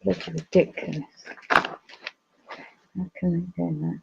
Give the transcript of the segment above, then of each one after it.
That's ridiculous. How can they do that?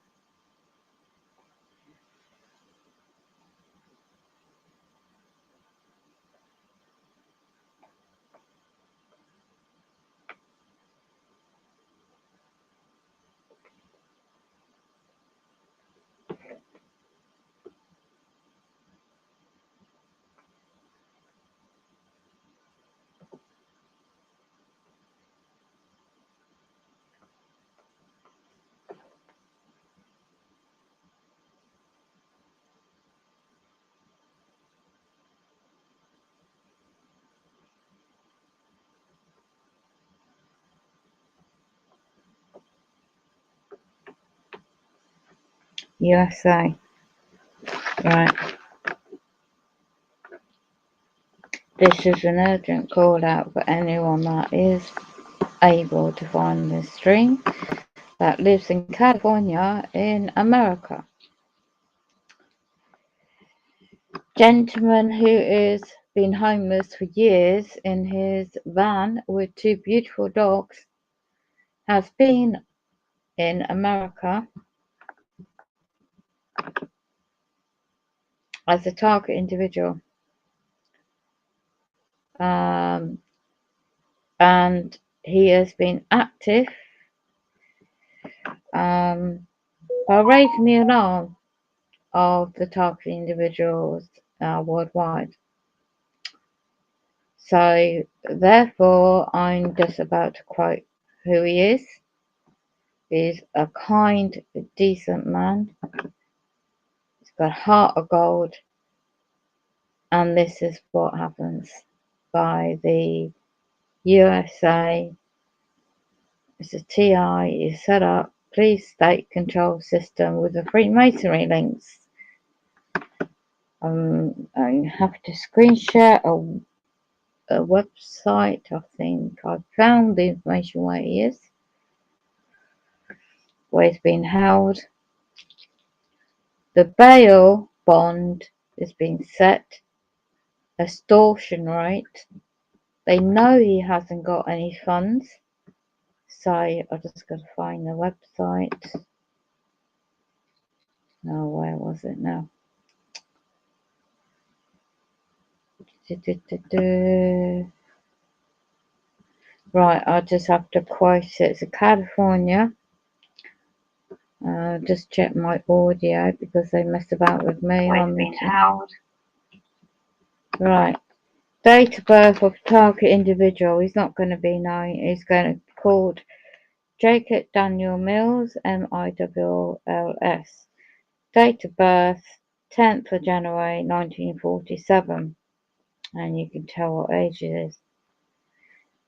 USA. Right. This is an urgent call out for anyone that is able to find this stream that lives in California in America. Gentleman who is been homeless for years in his van with two beautiful dogs has been in America as a target individual. And he has been active by raising the alarm of the target individuals worldwide. So therefore, I'm just about to quote who he is. He's a kind, decent man. He's got a heart of gold. And this is what happens by the USA. It's a TI is set up police state control system with the freemasonry links. I have to screen share a website. I think I found the information where he is, where he's been held. The bail bond is being set, extortion rate. They know he hasn't got any funds, so I just got to find the website. No, where was it now? Right, I just have to quote it. It's California. Just check my audio because they mess about with me. Always been held. Right. Date of birth of target individual. He's not going to be known. He's going to be called Jacob Daniel Mills, MILLS. Date of birth 10th of January 1947. And you can tell what age he is.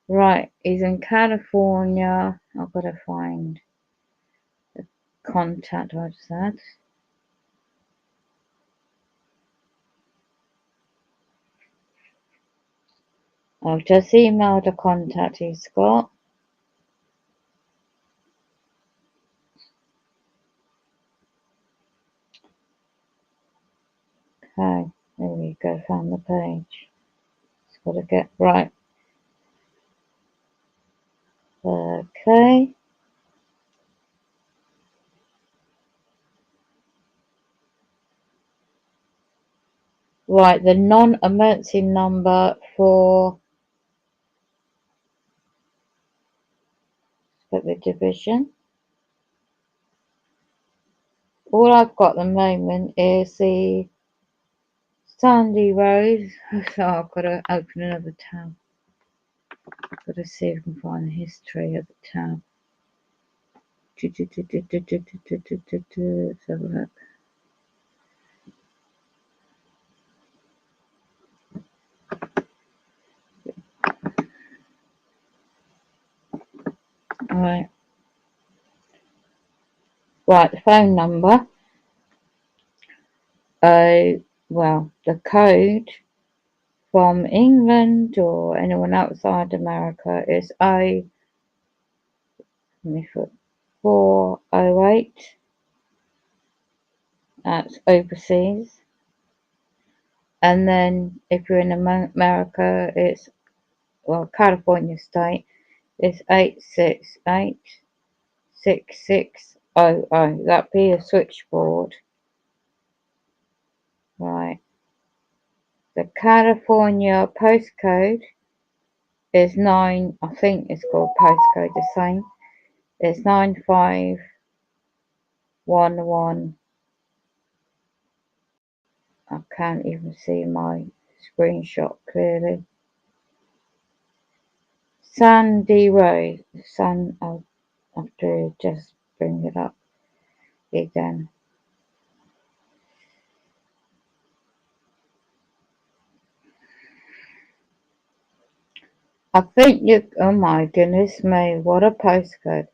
Right, he's in California. I've got to find the contact I just had. I've just emailed the contact he's got. Okay, there we go, found the page. Just got to get right. Okay. Right, the non-emergency number for the division. All I've got at the moment is the Sandy Road. So I've got to open another tab. I've got to see if I can find the history of the tab. Let's have a look. Alright. Right, the phone number. Well, the code from England or anyone outside America is 408. That's overseas. And then if you're in America, it's, well, California state, It's 868-6600. That'd be a switchboard. Right. The California postcode is 9, I think it's called postcode the same. It's 9511. I can't even see my screenshot clearly. Sandy Road. I'll have to just bring it up again. I think oh my goodness me, what a postcode.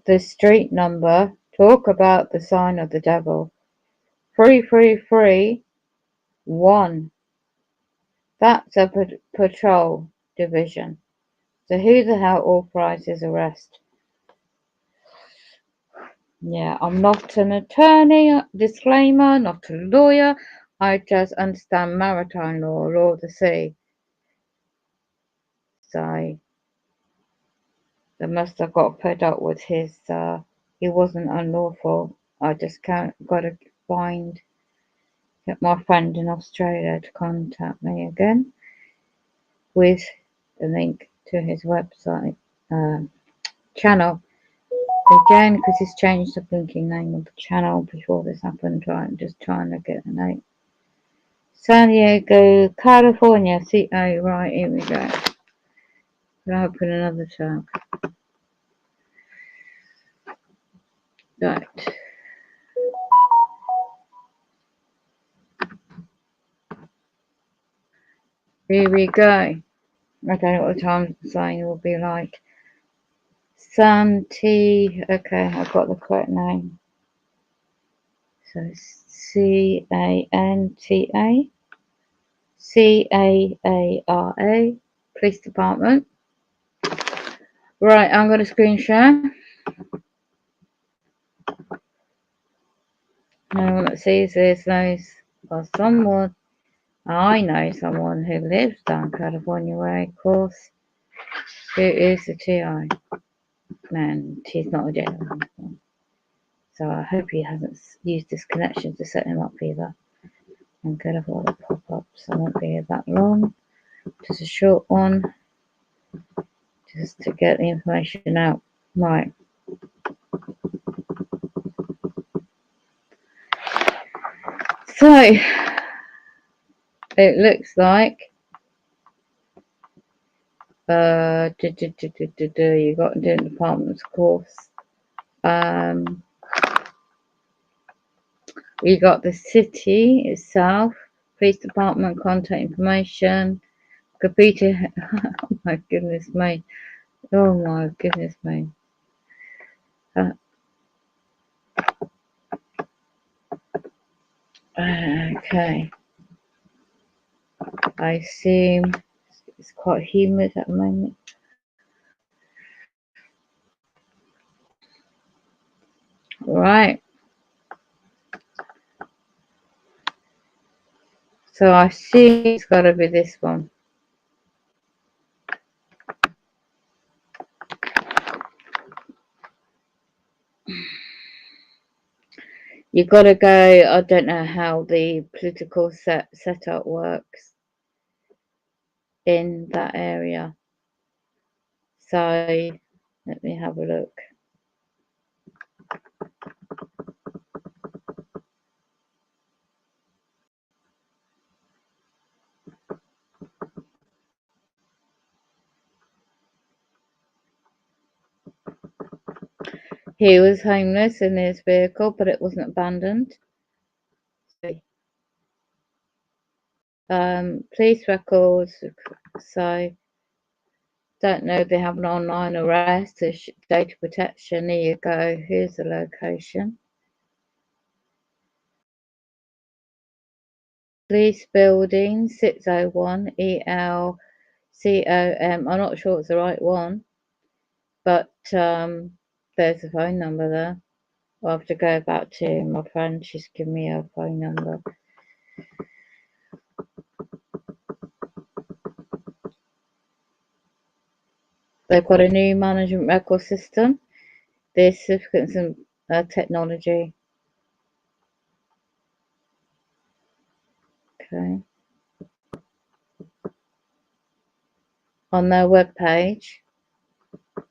The street number, talk about the sign of the devil. 3331. That's a patrol division. So who the hell authorizes arrest? Yeah, I'm not an attorney, disclaimer, not a lawyer. I just understand maritime law of the sea. So they must have got fed up with his, he wasn't unlawful. I just gotta get my friend in Australia to contact me again with the link to his website, channel. Again, because he's changed the blinking name of the channel before this happened, right? I'm just trying to get the name. San Diego, California, CO, right, here we go. I'll open another tab. Right. Here we go. I don't know what the time sign will be like. Santi, okay, I've got the correct name. So CANTA, CAARA, Police Department. Right, I'm going to screen share. No one that sees this knows, or someone, I know someone who lives down California Way, of course, who is a TI. Man, he's not a gentleman. So I hope he hasn't used this connection to set him up either. I'm going to avoid the pop-ups. I won't be that long. Just a short one. Just to get the information out. Right. So, it looks like you got different departments, of course. You got the city itself, police department, contact information, computer. Oh my goodness me! Oh my goodness me! Okay. I assume it's quite humid at the moment. Right. So I assume it's got to be this one. You got to go. I don't know how the political setup works in that area. So let me have a look. He was homeless in his vehicle, but it wasn't abandoned. Police records. So don't know if they have an online arrest. Data protection. Here you go. Here's the location. Police building 601 ELCOM. I'm not sure it's the right one, but there's a phone number there. I'll have to go back to my friend. She's given me her phone number. They've got a new management record system. There's significance in technology. Okay. On their webpage.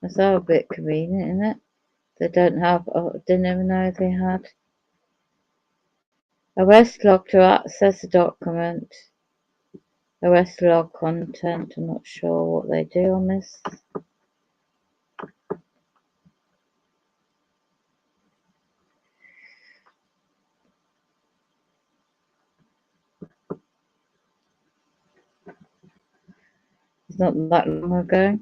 That's all a bit convenient, isn't it? They don't have, didn't even know they had. Arrest log to access the document. Arrest log content. I'm not sure what they do on this. It's not that long ago.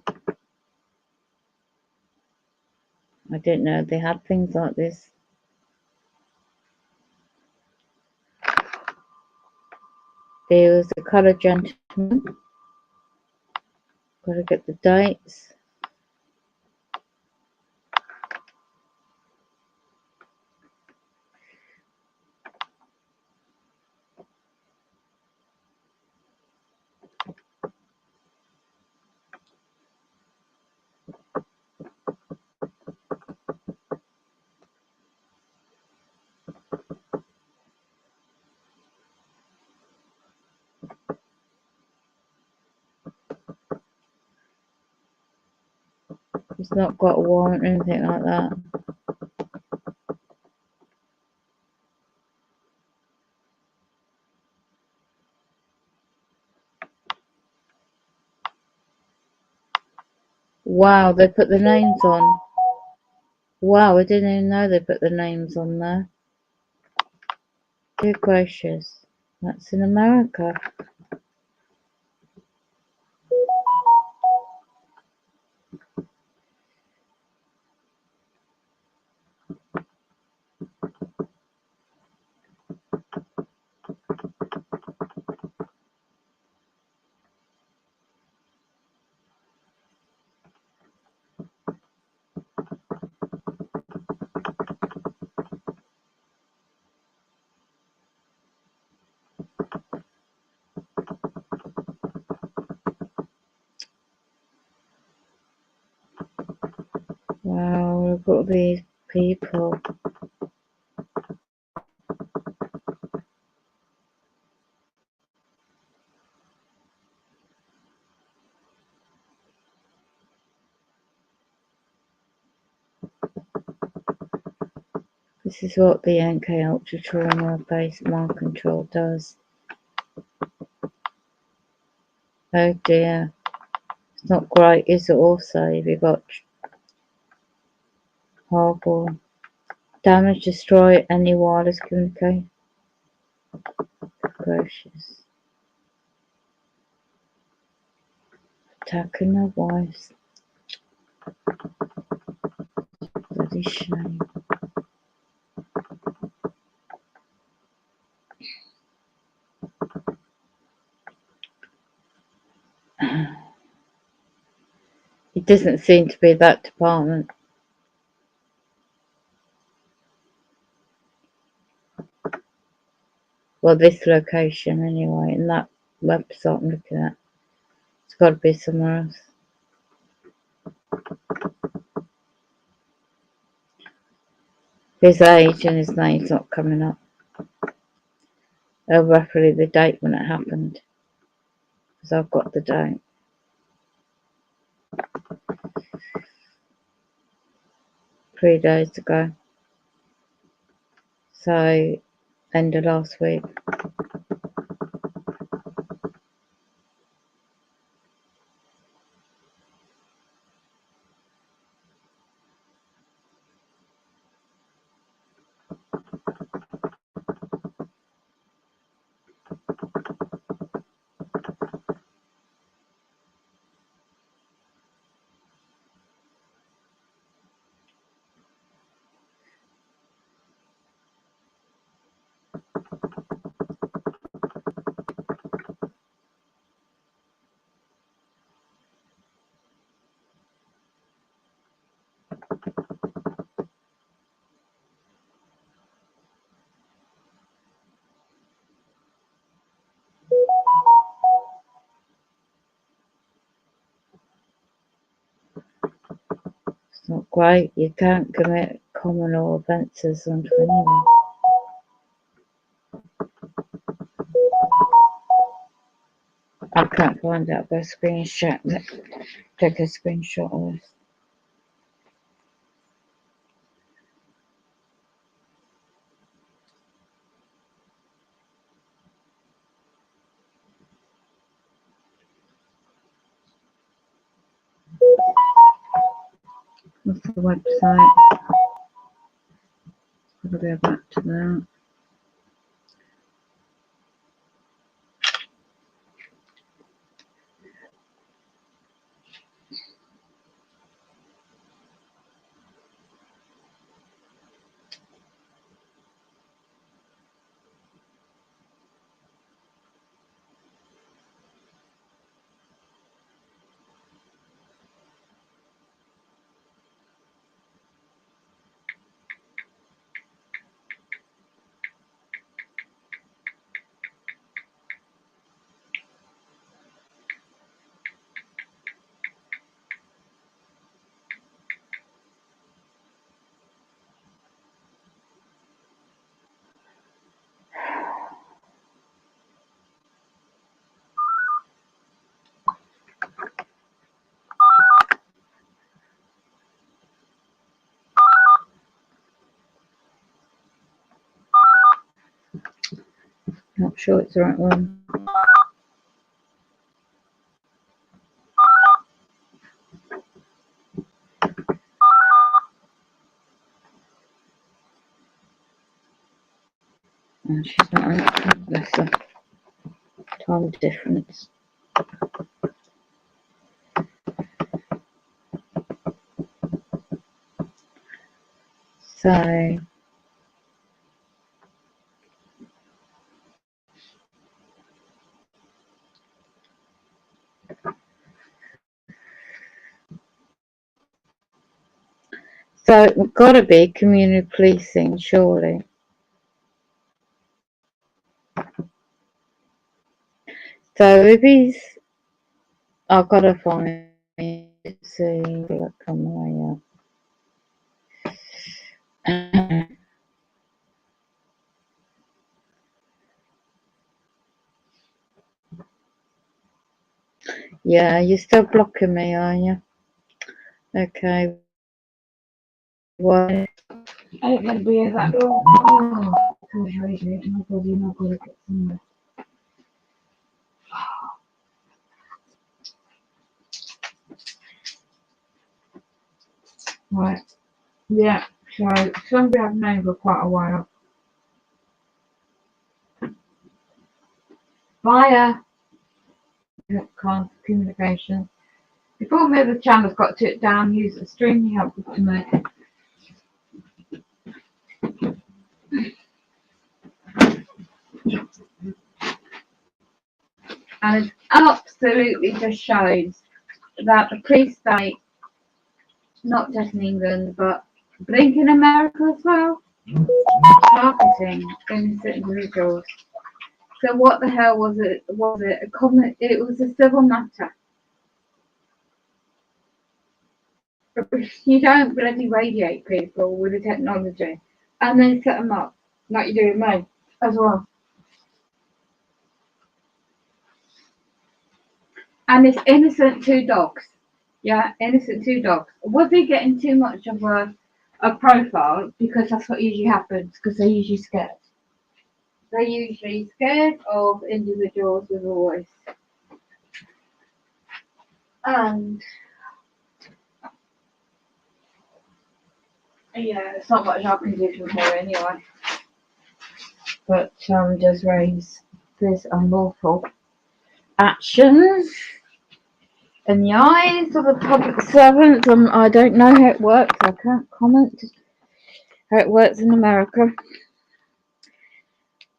I didn't know they had things like this. There was a coloured gentleman. Got to get the dates. It's not got a warrant or anything like that. Wow, they put the names on. Wow, I didn't even know they put the names on there. Good gracious. That's in America. Wow, look at all these people. This is what the NK Ultra Trauma based mind control does. Oh dear. It's not great, is it? Also, if you've got horrible damage, destroy any wireless communication. Gracious. Attacking their wives. Bloody shame. It doesn't seem to be that department. Well, this location anyway, and that website I'm looking at. It's got to be somewhere else. His age and his name's not coming up. Roughly the date when it happened, because I've got the date. Three days ago. So, end of last week. It's not great. You can't commit common law offences onto anyone. I can't find out by screenshot. Take a screenshot of this. What's the website? I'll go back to that. Not sure it's the right one. And she's not right. That's the time difference. So it's got to be community policing, surely. So if he's, I've got to find. See, look on my. Yeah, you're still blocking me, are you? Okay. Why? I don't want to be here that long. Oh, gosh, my body not going to get somewhere. Right. Yeah. So somebody I've known for quite a while. Via communication. Before me, the channel's got to it down. He's extremely helpful to me. And it absolutely just shows that the police state, not just in England, but blink in America as well, targeting innocent individuals. So what the hell was it? Was it a common? It was a civil matter. You don't bloody radiate people with the technology and then set them up like you do with me as well. And it's innocent two dogs. Yeah, innocent two dogs. Was he getting too much of a profile? Because that's what usually happens, because they're usually scared. They're usually scared of individuals with a voice. And yeah, it's not much I can do from here anyway. But just raise this unlawful actions in the eyes of the public servants. I don't know how it works. I can't comment how it works in America.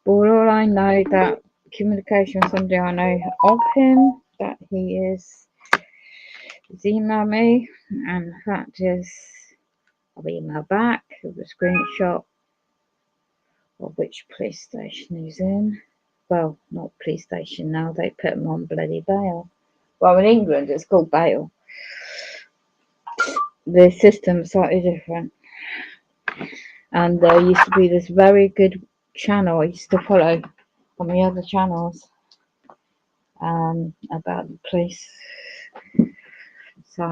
But all I know that communication with somebody I know of him, that he's emailed me, and the fact is I'll email back with a screenshot of which police station he's in. Well, not police station now, they put him on bloody bail. Well, in England it's called bail. the system slightly different. And there used to be this very good channel I used to follow on the other channels about the police. So,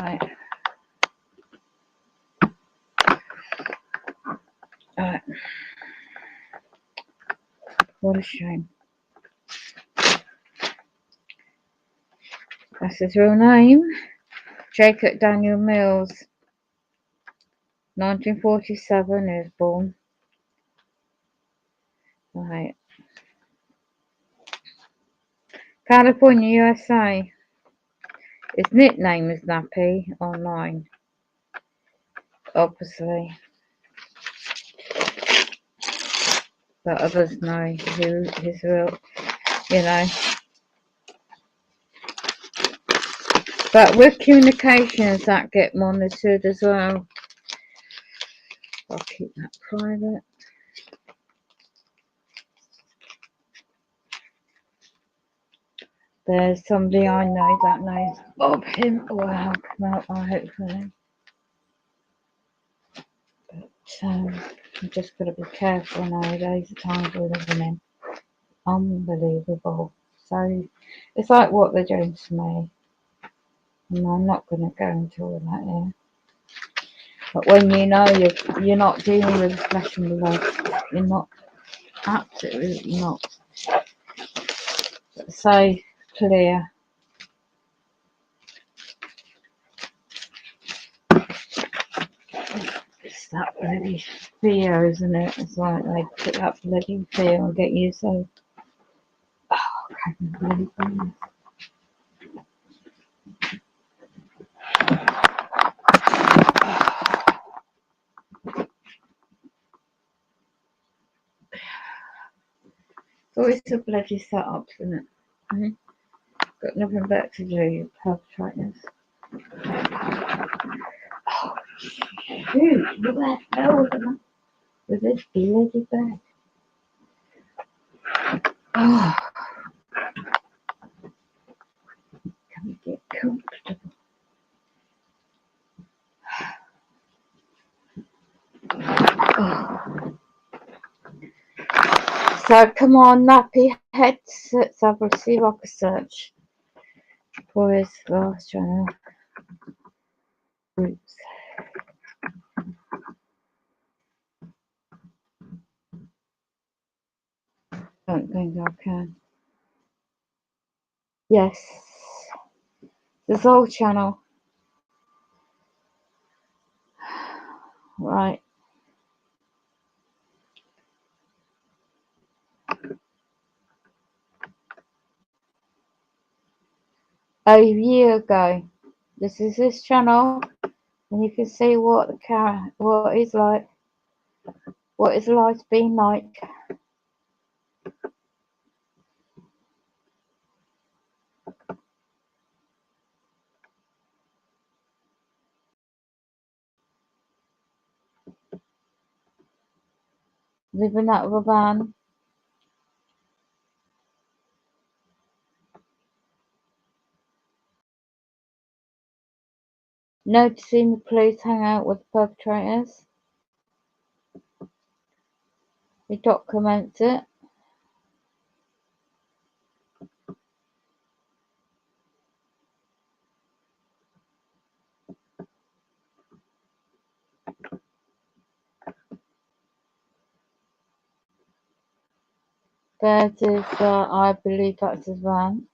right. Right. What a shame. That's his real name. Jacob Daniel Mills, 1947 he was born. Right. California, USA. His nickname is Nappy online, obviously. But others know who his real, you know. But with communications that get monitored as well. I'll keep that private. There's somebody I know that knows of him or will help him out, hopefully. But I'm just got to be careful nowadays, the times we're living in. Unbelievable. So it's like what they're doing to me. And I'm not going to go into all that here. But when you know you're not dealing with flesh and blood, you're not, absolutely not. But so clear. It's that bloody fear, isn't it? It's like they put that bloody fear and get you so. Oh, I can't believe it. It's always a bloody setup, isn't it? Mm-hmm. Got nothing better to do, perpetrators. Oh, shoot, what the hell with this bloody bag? Oh, can we get comfortable? Oh. So come on, nappy heads. Let's have a see if I can search for his last channel. Oops. Don't think I can. Yes, this old channel. Right. A year ago. This is his channel, and you can see what his life's been like. Living out of a van. Noticing the police hang out with the perpetrators. He documents it. There's his, I believe that's his van.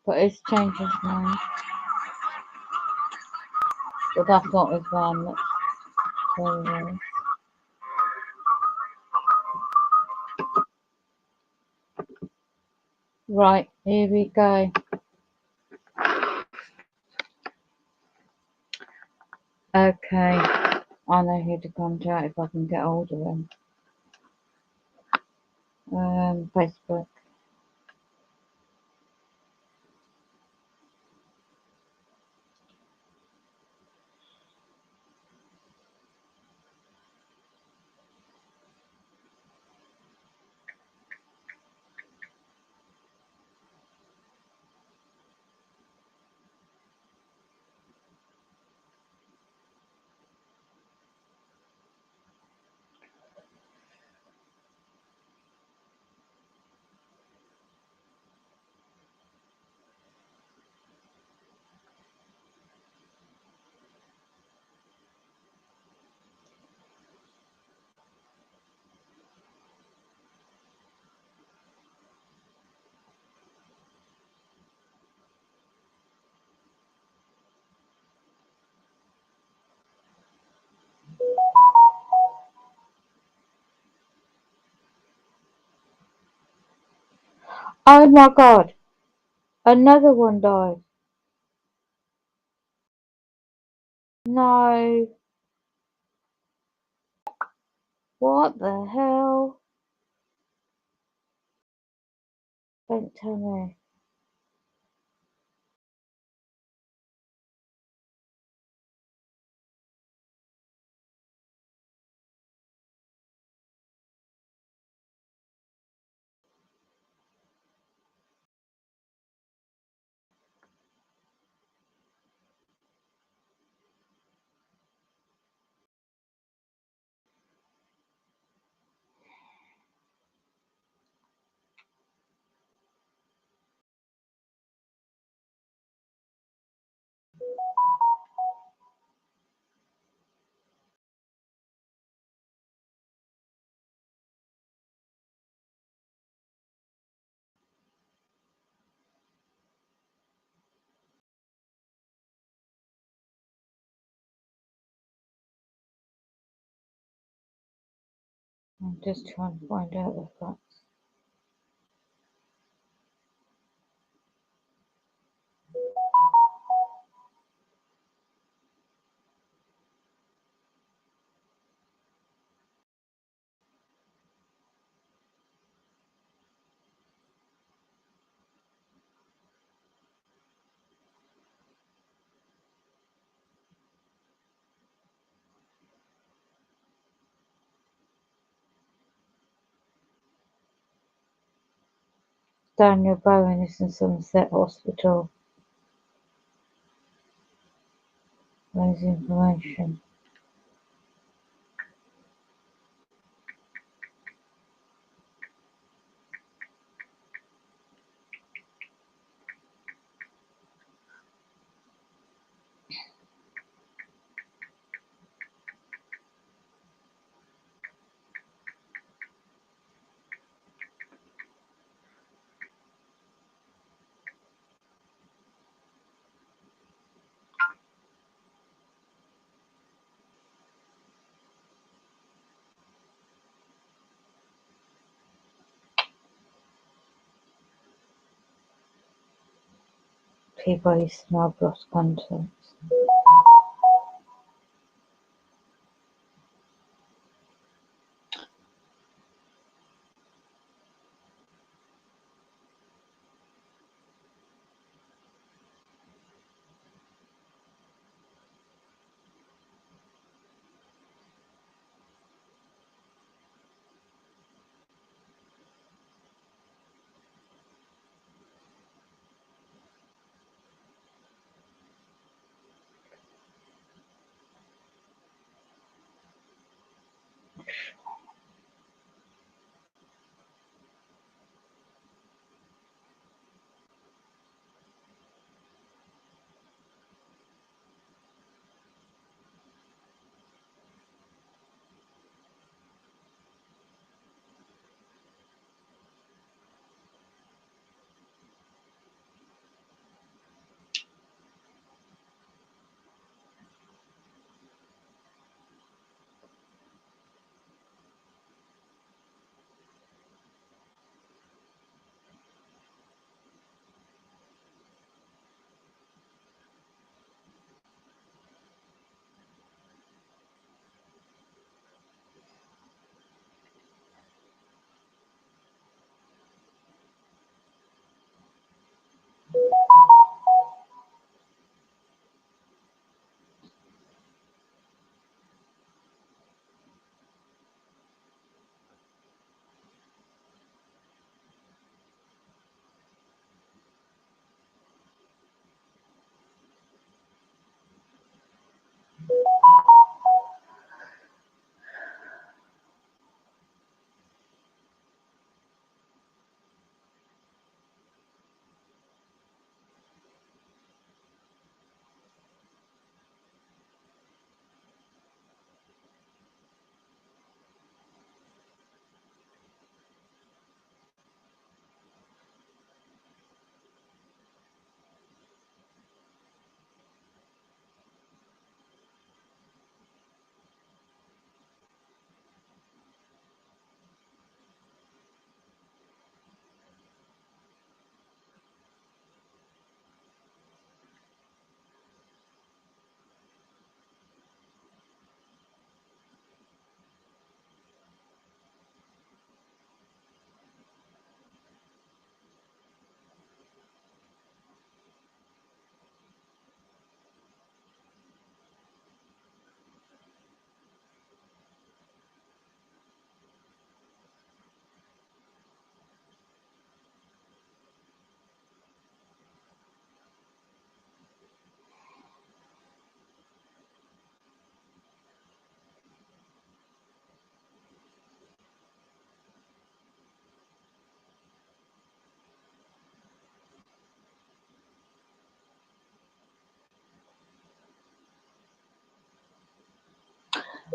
But he's changed his mind. But that's not his van. That's very nice. Right, here we go. Okay, I know who to contact if I can get hold of him. Facebook. Oh my god! Another one died. No. What the hell? Don't tell me. I'm just trying to find out the facts. Daniel Bowen is in Somerset Hospital. Where's the information? Peabody Snub lost contents.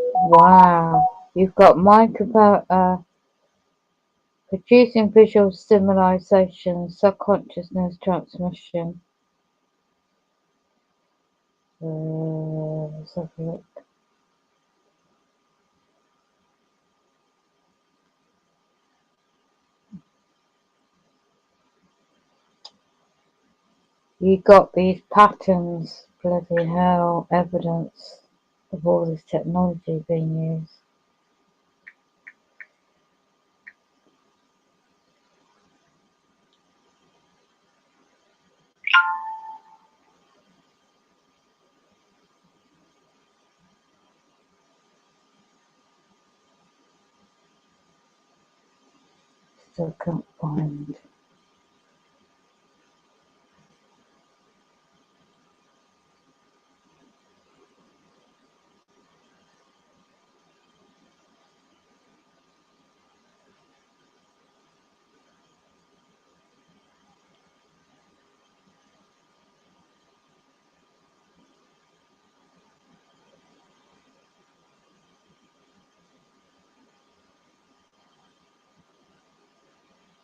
Wow. You've got producing visual stimulation, subconsciousness transmission. Let's have a look. You got these patterns, bloody hell, evidence of all this technology being used. Still can't find.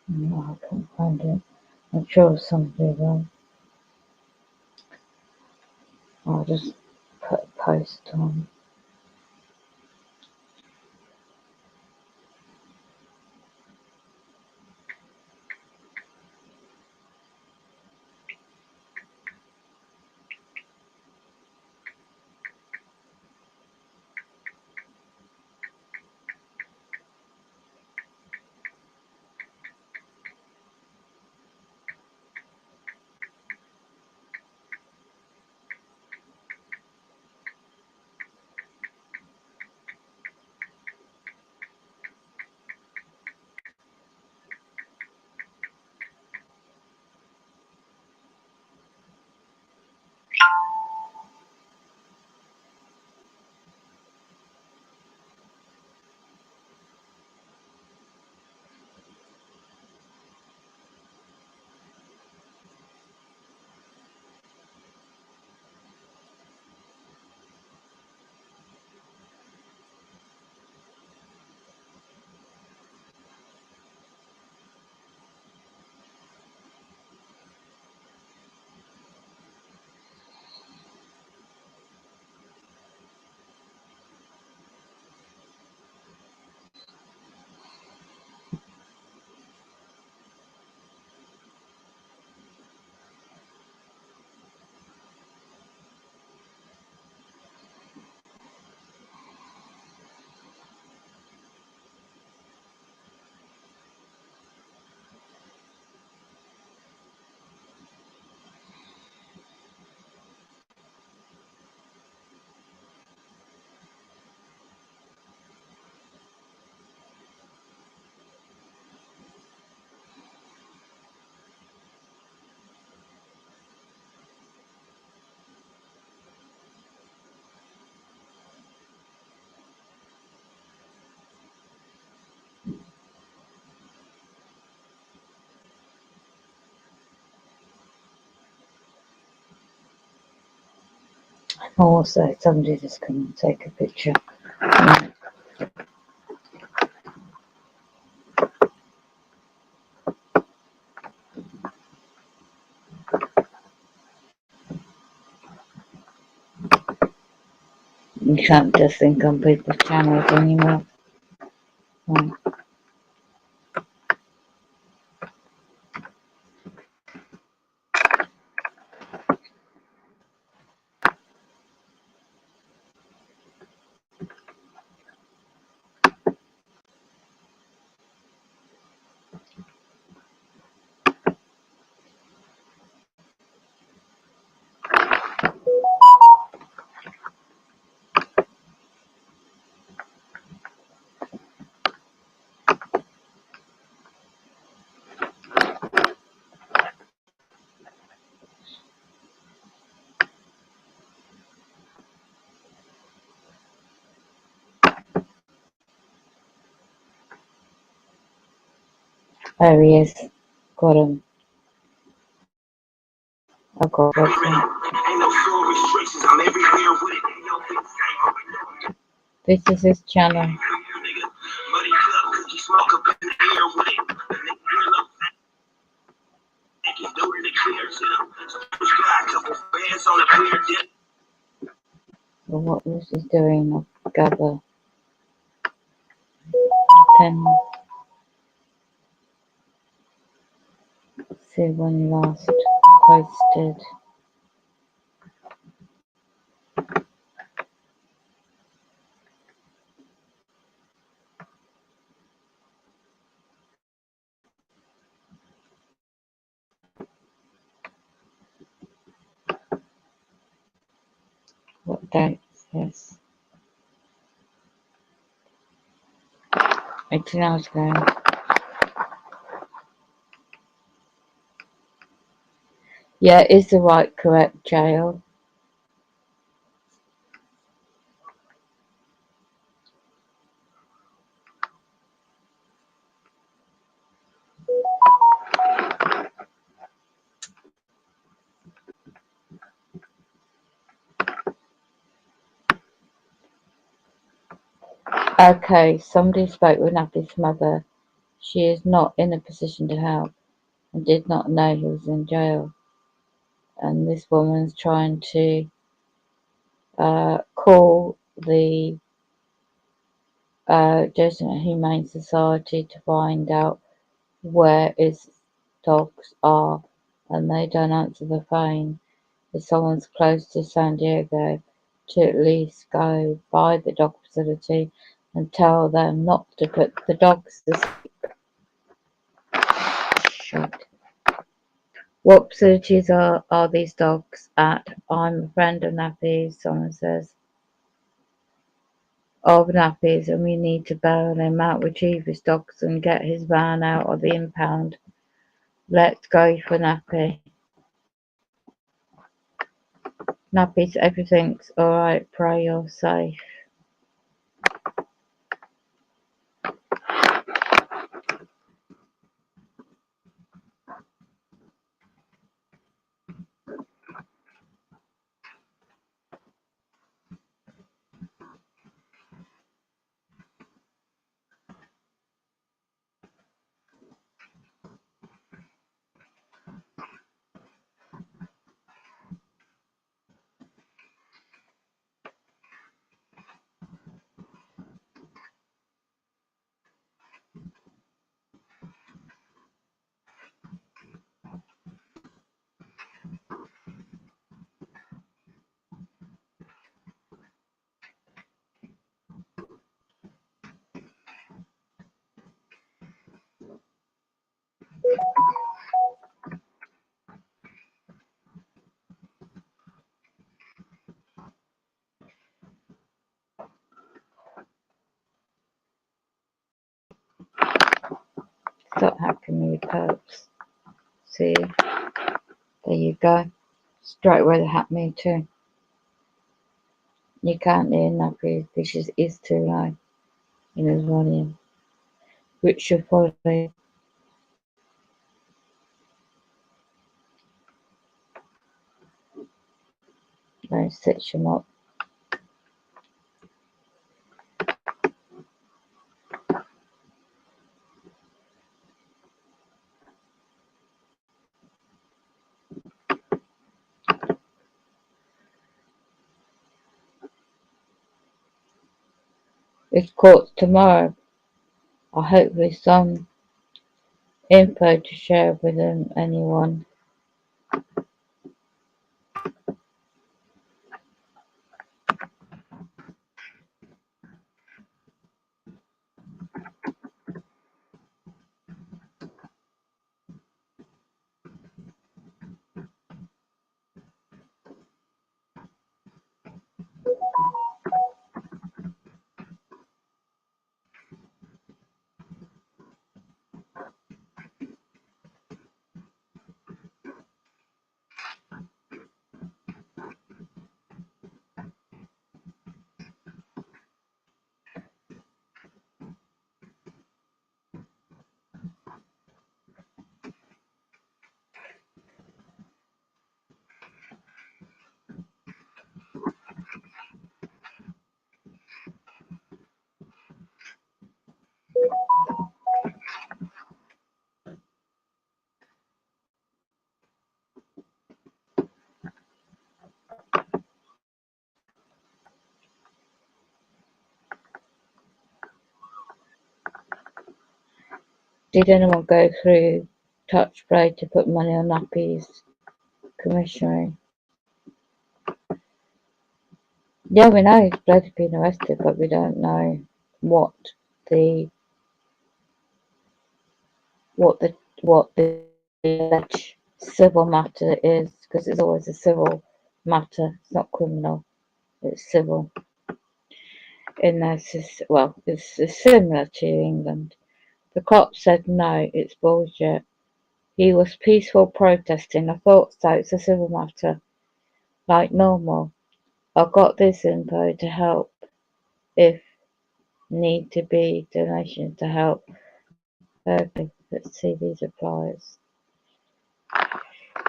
No, I can't find it. I'm sure somebody will. I'll just put a post on. Also, somebody just come and take a picture. You can't just think on people's channels anymore. Right. There he is. Got him. I've got him. This is his channel. So what this is doing, I'll gather 10. See when last posted. What date is this? 18 hours ago. Yeah, it is the right, correct jail. Okay, somebody spoke with Nappy's mother. She is not in a position to help and did not know he was in jail. And this woman's trying to call the Jesuit Humane Society to find out where his dogs are, and they don't answer the phone. If someone's close to San Diego, to at least go by the dog facility and tell them not to put the dogs to sleep. Shit. What facilities are these dogs at? I'm a friend of Nappy's, someone says. Of Nappy's, and we need to bail him out, retrieve his dogs and get his van out of the impound. Let's go for Nappy. Nappy's, everything's alright, pray you're safe. Stop hacking me, perps. See, there you go. Straight where they hacked me too. You can't hear Nappy because is too low in his volume, which should probably stitch him up. It's court tomorrow. I hope there's some info to share with anyone. Did anyone go through Touchblade to put money on Nappy's commissioning? Yeah, we know he's bloody been arrested, but we don't know what the alleged civil matter is, because it's always a civil matter. It's not criminal. It's civil. It's similar to England. The cop said no, it's bullshit. He was peaceful protesting. I thought so. It's a civil matter, like normal. I got this info to help if need to be donations to help. Okay, let's see these replies.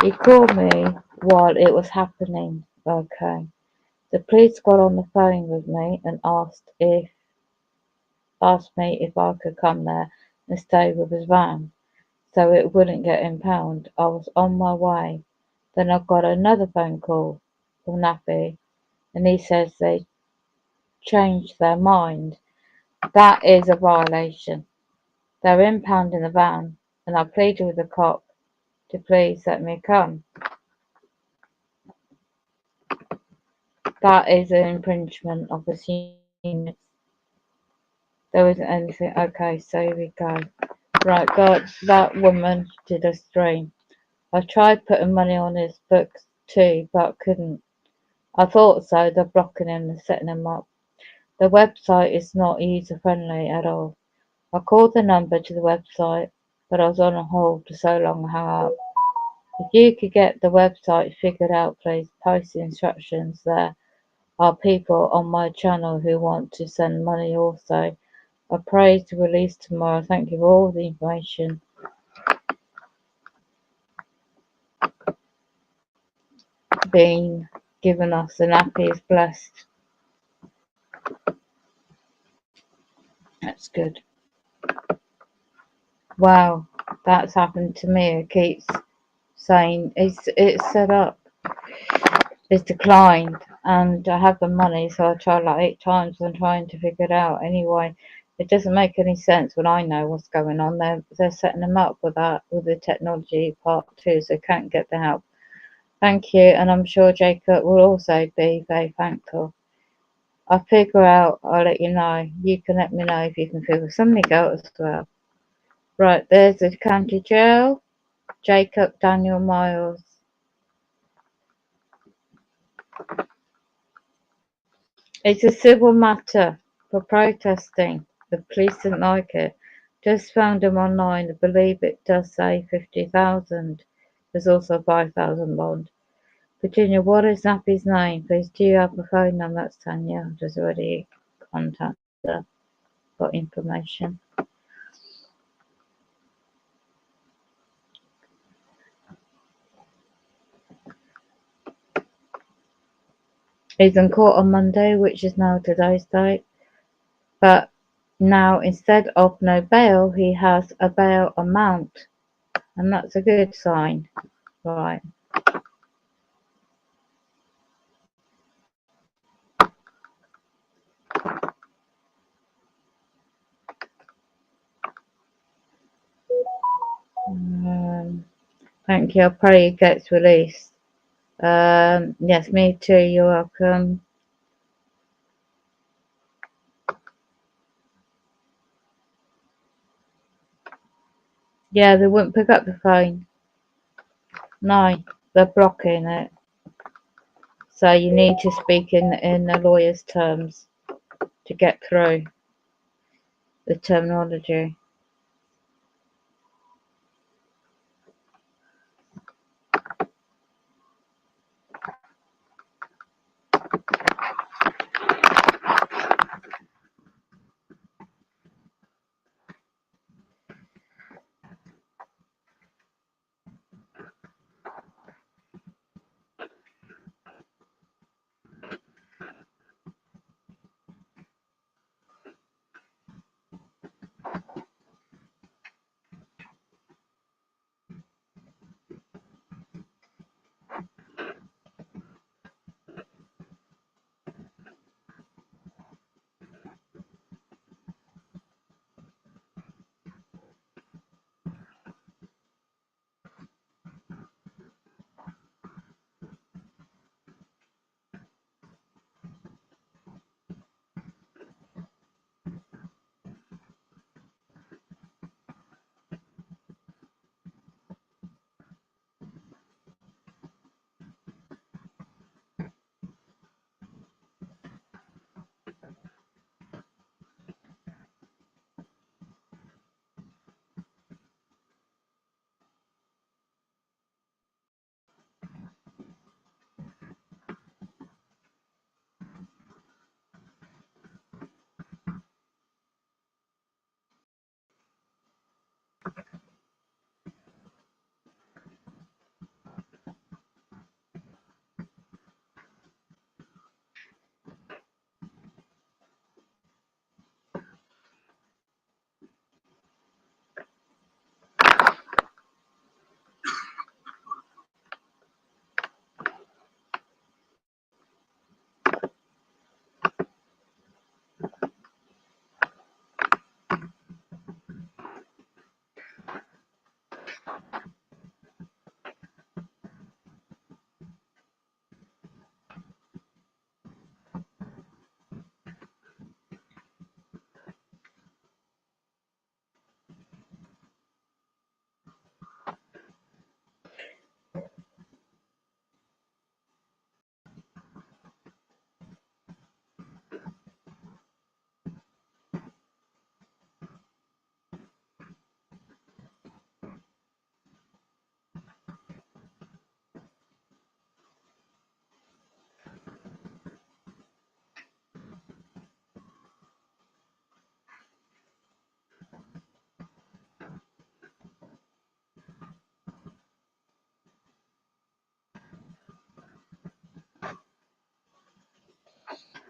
He called me while it was happening. Okay. The police got on the phone with me and asked me if I could come there and stay with his van, so it wouldn't get impounded. I was on my way. Then I got another phone call from Nappy, and he says they changed their mind. That is a violation. They're impounding the van, and I pleaded with the cop to please let me come. That is an infringement of his units. There isn't anything. Okay, so here we go. Right, God, that woman did a stream. I tried putting money on his books too, but couldn't. I thought so. They're blocking him and setting him up. The website is not user friendly at all. I called the number to the website, but I was on hold for so long I hung up. If you could get the website figured out, please post the instructions. There are people on my channel who want to send money also. I pray to release tomorrow. Thank you for all the information being given us. The nappy is blessed. That's good. Wow, that's happened to me. It keeps saying it's set up. It's declined, and I have the money, so I tried like 8 times and trying to figure it out. Anyway, it doesn't make any sense when I know what's going on. They're setting them up with the technology part too, so they can't get the help. Thank you, and I'm sure Jacob will also be very thankful. I'll figure out, I'll let you know. You can let me know if you can figure something out as well. Right, there's the county jail. Jacob Daniel Miles. It's a civil matter for protesting. The police didn't like it. Just found him online. I believe it does say 50,000. There's also a 5,000 bond. Virginia, what is Nappy's name? Please, do you have a phone number? That's Tanya. I've just already contacted her. Got information. He's in court on Monday, which is now today's date. But now, instead of no bail, he has a bail amount. And that's a good sign. Right. Thank you. I pray he gets released. Yes, me too. You're welcome. Yeah, they wouldn't pick up the phone. No, they're blocking it. So you need to speak in a lawyer's terms to get through the terminology.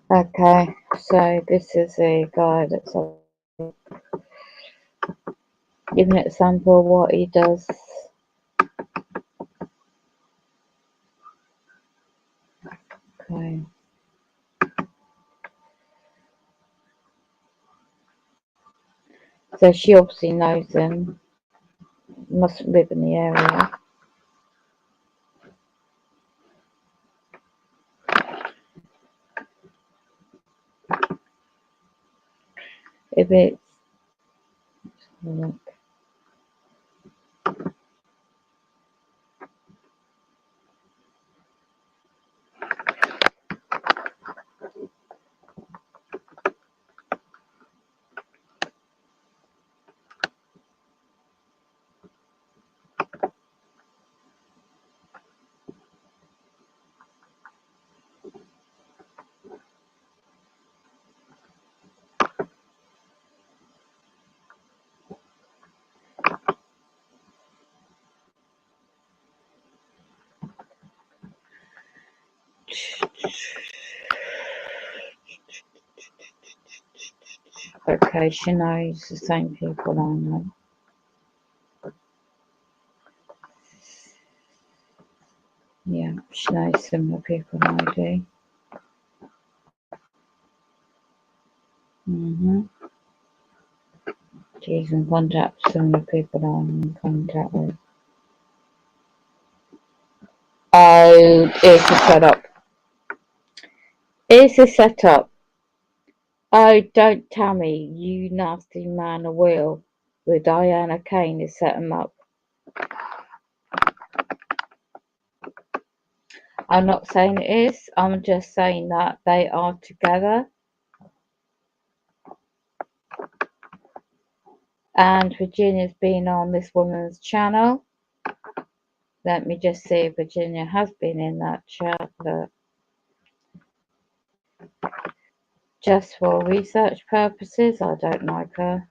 Okay, so this is a guy that's giving an example of what he does. Okay. So she obviously knows him, must live in the area. If it's look. Okay, she knows the same people I know. Yeah, she knows similar people I do. She's in contact with similar people I'm in contact with. Oh, it's a setup. It's a setup. Oh, don't tell me you nasty man of Will with Diana Kane is setting up. I'm not saying it is. I'm just saying that they are together. And Virginia's been on this woman's channel. Let me just see if Virginia has been in that chat. Look. Just for research purposes, I don't like her.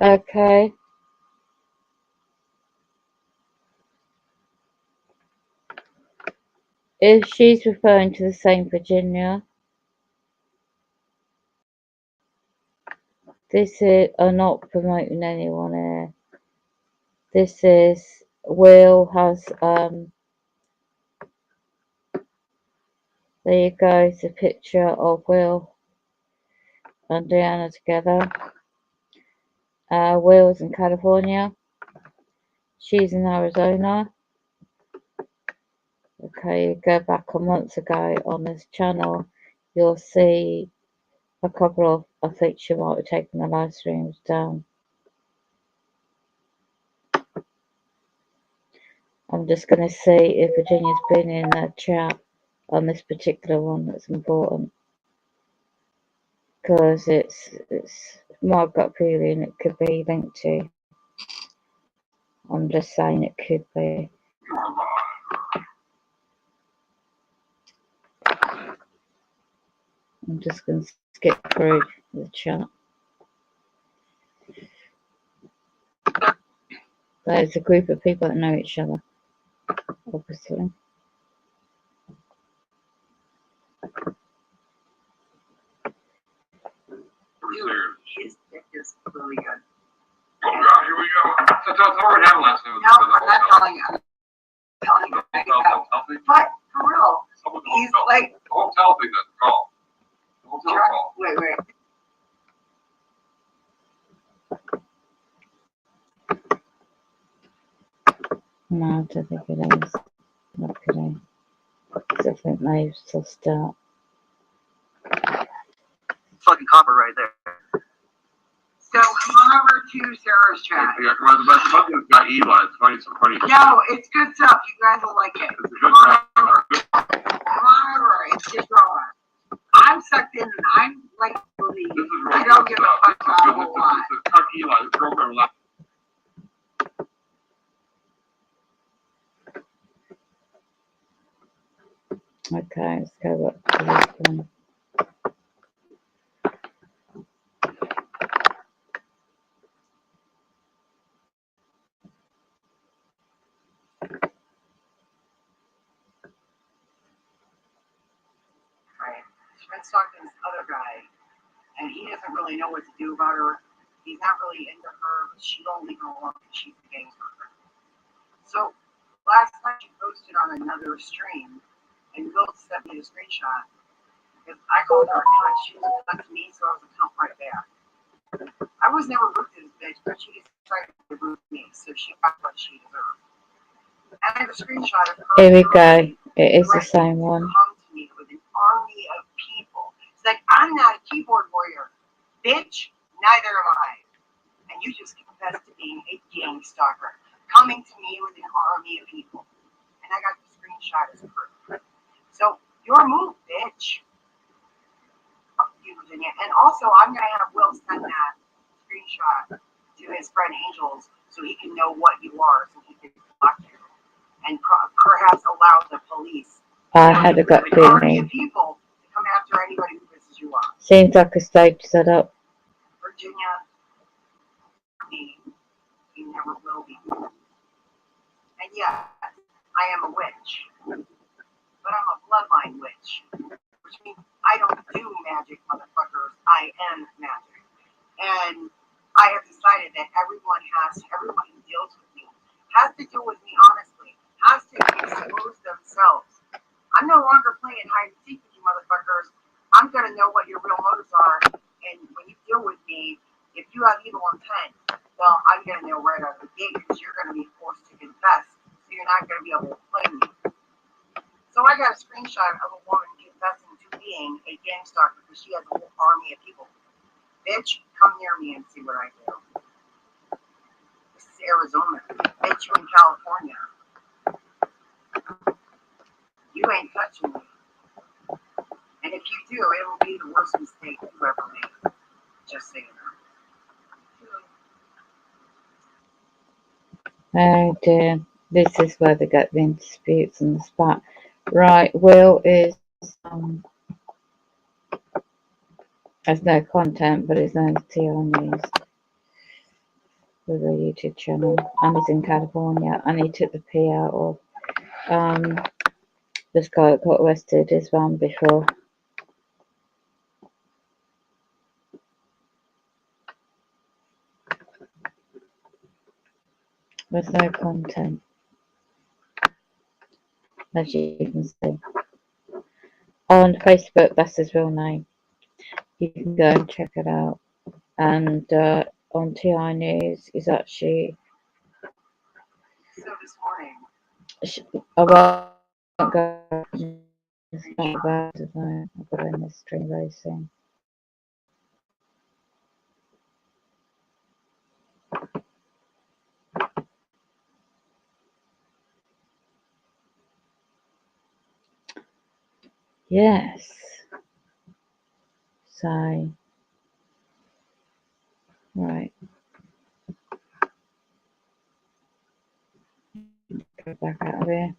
Okay. If she's referring to the same Virginia, this is I'm not promoting anyone here. This is Will has there you go, it's a picture of Will and Diana together. Will's in California. She's in Arizona. Okay, you go back a month ago on this channel, you'll see a couple of, I think she might have taken the live streams down. I'm just going to see if Virginia's been in the chat on this particular one that's important. Because it's my gut feeling it could be linked to. I'm just saying it could be. I'm just going to skip through the chat. There's a group of people that know each other, obviously. His dick is really good. Oh God, here we go. So tell what happened last night. No, I'm not telling you. I'm telling you. But for real. He's like the hotel thing that's called. Hotel call. Wait. No, I don't think it is. Not today. I think they've sussed out. Fucking copper right there. So come over to Sarah's chat. Yeah, come on. The best has got Eva. It's funny, some funny. No, it's good stuff. You guys will like it. Come on over. It's just raw. I'm sucked in and I'm like, I don't give a fuck about a whole lot. This is Tuck Eli. His girlfriend left. Okay, let's go back to this one. Been talking to this other guy, and he doesn't really know what to do about her. He's not really into her, but she won't leave her alone because she's a gangster. So last night she posted on another stream, and Will sent me a screenshot because I called her a cunt. She was a cunt to me, so I was a cunt right back. I was never rude to this bitch, but she just tried to rude to me, so she got what she deserved. And I have a screenshot of her. Here we go. It is the same one. With an army of people. It's like, I'm not a keyboard warrior. Bitch, neither am I. And you just confessed to being a gang stalker, coming to me with an army of people. And I got the screenshot as proof. So, your move, bitch. Fuck you, Virginia. And also, I'm going to have Will send that screenshot to his friend Angels so he can know what you are, so he can block you. And perhaps allow the police. I had a gut feeling. People to come after anybody who pisses you off. Seems like a stage set up. Virginia, me, you never will be. And yes, I am a witch, but I'm a bloodline witch, which means I don't do magic, motherfuckers. I am magic, and I have decided that everyone who deals with me has to deal with me honestly, has to expose themselves. I'm no longer playing hide and seek with you motherfuckers. I'm going to know what your real motives are. And when you deal with me, if you have evil intent, well, I'm going to know right out of the gate because you're going to be forced to confess. So you're not going to be able to play me. So I got a screenshot of a woman confessing to being a gang stalker because she has a whole army of people. Bitch, come near me and see what I do. This is Arizona. Bitch, you in California. You ain't touching me. And if you do, it will be the worst mistake you ever made. Just saying that. Oh dear. This is where they get the disputes on the spot. Right, Will is has no content, but his name's TR News with a YouTube channel, and he's in California, and he took the P out of this guy that got arrested, his van before. There's no content, as you can see. On Facebook, that's his real name. You can go and check it out. And on TI News is actually. So this morning. I won't go. It's not bad, isn't it? I've got to end this stream very soon. Yes. So, right. Go back out of here.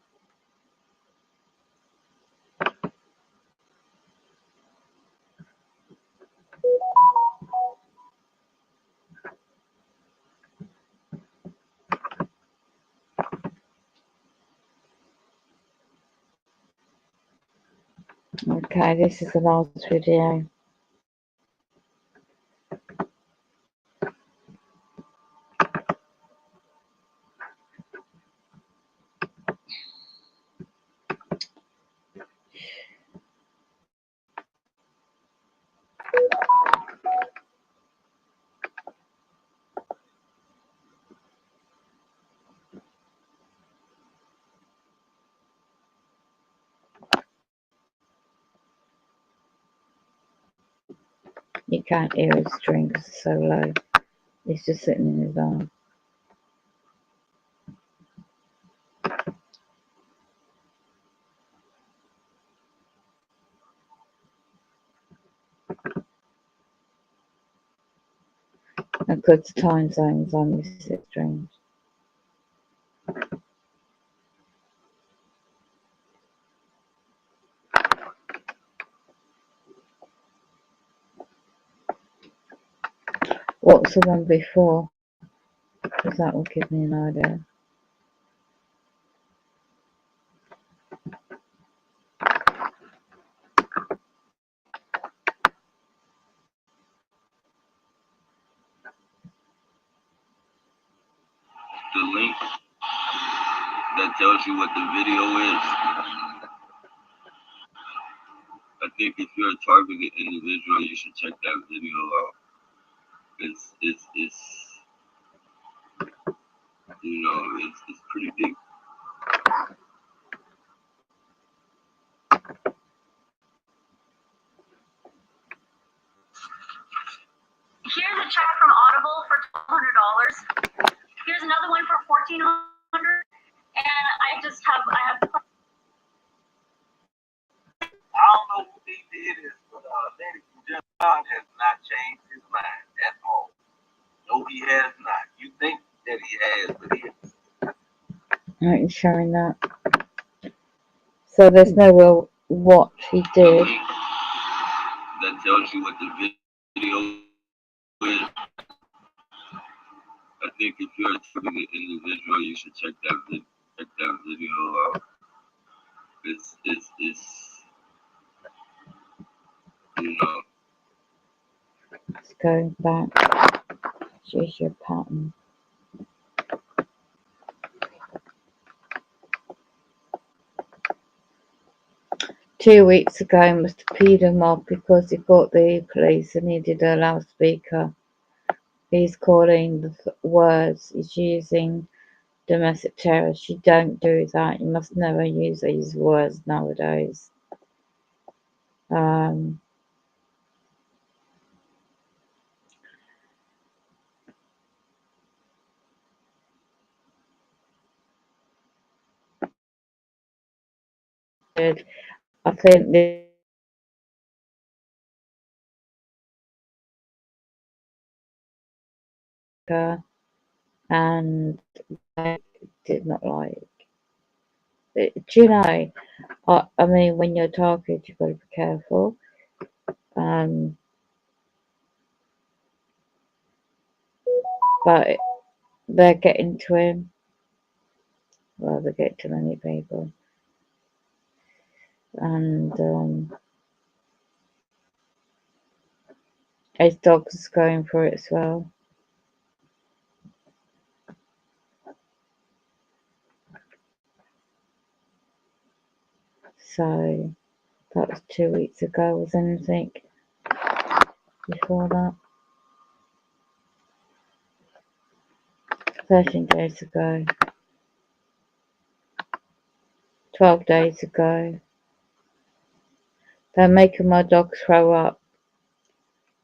Okay, this is the last video. You can't hear his string because it's so low. He's just sitting in his arm. And because the time zones, I miss it strings. What's the one before? Because that will give me an idea. The link that tells you what the video is. I think if you're a targeted individual, you should check that video out. It's you know, it's pretty deep. Here's a check from Audible for $1,200. Here's another one for $1,400, and I have. I don't know who he did this, but ladies and gentlemen, God has not changed his mind at all. No, he has not. You think that he has, but he has. Right, showing that. So there's no real what he did. That tells you what the video is. I think if you're a targeted individual, you should check that video out. It's you know. Let's go back. Choose your pattern. Two weeks ago, I must have peed him off because he got the police and needed a loudspeaker. He's calling the words. He's using domestic terrorists. You don't do that. You must never use these words nowadays. I think this and I did not like. Do you know? I mean, when you're talking, you've got to be careful. But they're getting to him. Well, they get to many people, and his dog's going for it as well. So that was 2 weeks ago. Was anything before that? 13 days ago. 12 days ago. They're making my dog throw up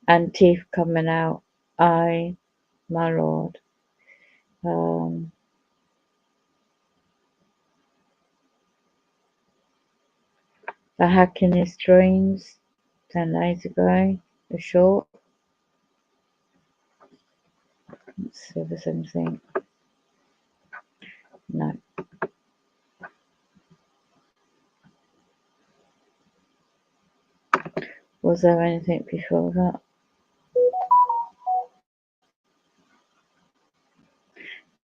and teeth coming out. My lord. They're hacking his dreams 10 days ago. The short. Let's see if there's anything. No. Was there anything before that?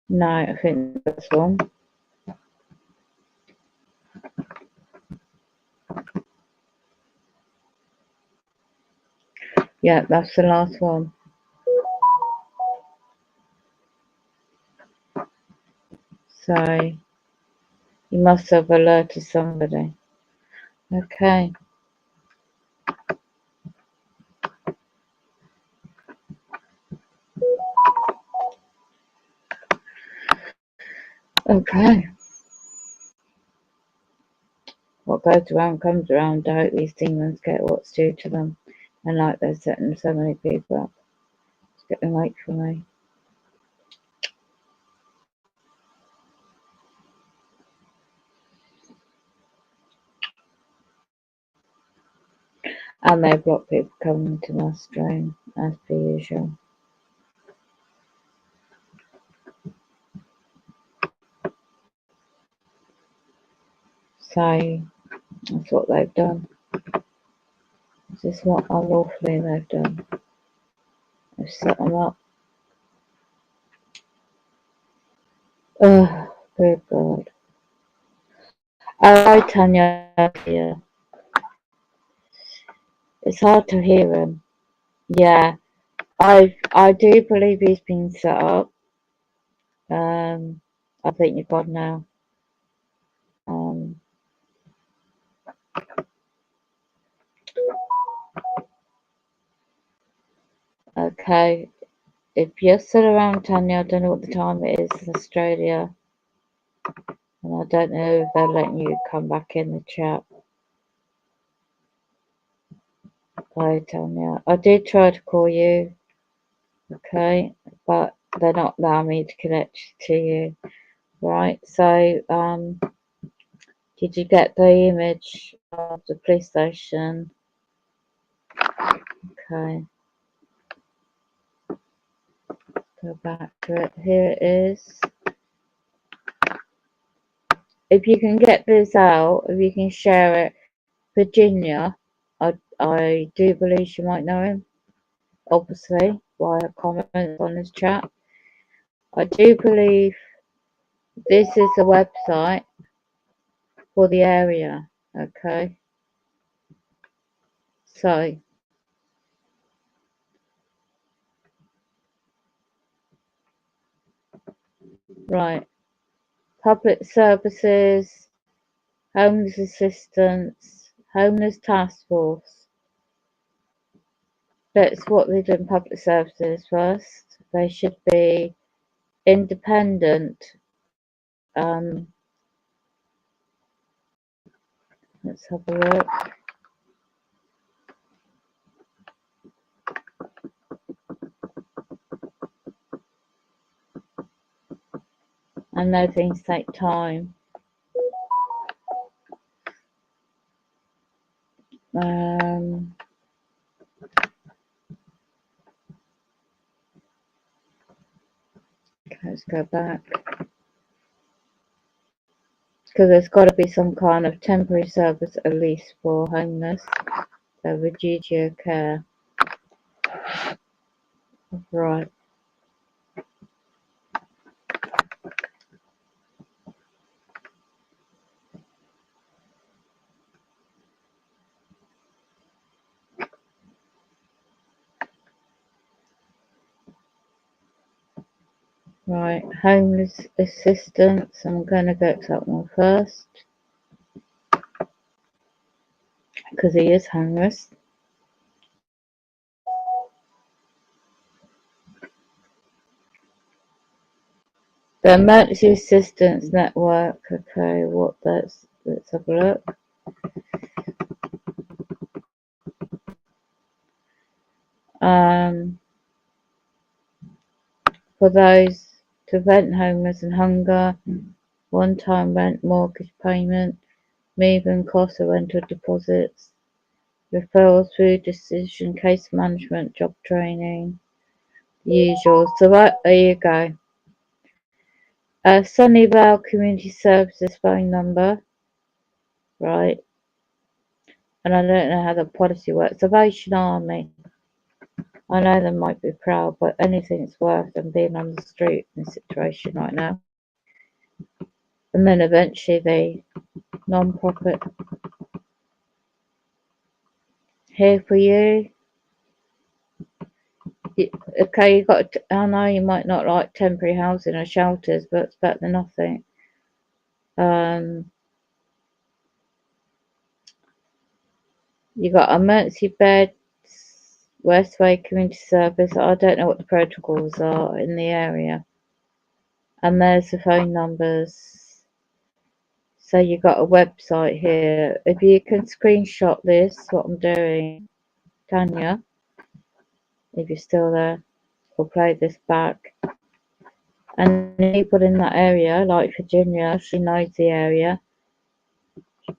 No, I think that's one. Yeah, that's the last one. So you must have alerted somebody. Okay. Okay. What goes around comes around. I hope these demons get what's due to them. And like they're setting so many people up. It's getting late for me. And they block people coming to my stream, as per usual. So, that's what they've done. This is what unlawfully they've done. They've set them up. Oh, good God. Oh, Tanya, yeah. It's hard to hear him. Yeah, I do believe he's been set up. I think you're gone now. Um, okay. If you're still around, Tanya, I don't know what the time it is in Australia. And I don't know if they're letting you come back in the chat. Hi, Tanya. I did try to call you, okay, but they're not allowing me to connect to you. Right, so, did you get the image of the police station? Okay. Go back to it. Here it is. If you can get this out, if you can share it, Virginia, I do believe you might know him, obviously, via comments on his chat. I do believe this is a website for the area, okay? So, right, public services, homeless assistance, homeless task force. That's what they do in public services first. They should be independent. Um, let's have a look. I know things take time. Um, let's go back. Because there's got to be some kind of temporary service at least for homeless. So Reggio care. Right. Right. Homeless assistance. I'm going to go to that one first. Because he is homeless. The Emergency Assistance Network. Okay, what that's. Let's have a look. For those to prevent homeless and hunger, one-time rent, mortgage payment, moving costs or rental deposits, referrals, food decision, case management, job training, usual. So right, there you go. Sunnyvale Community Services phone number, right? And I don't know how the policy works. Salvation Army. I know they might be proud, but anything's worse than being on the street in this situation right now. And then eventually the non-profit here for you. Okay, you got. I know you might not like temporary housing or shelters, but it's better than nothing. You got emergency beds, Westway Community Service. I don't know what the protocols are in the area. And there's the phone numbers. So you got a website here. If you can screenshot this, what I'm doing, Tanya, if you're still there, will play this back. And people in that area, like Virginia, she knows the area,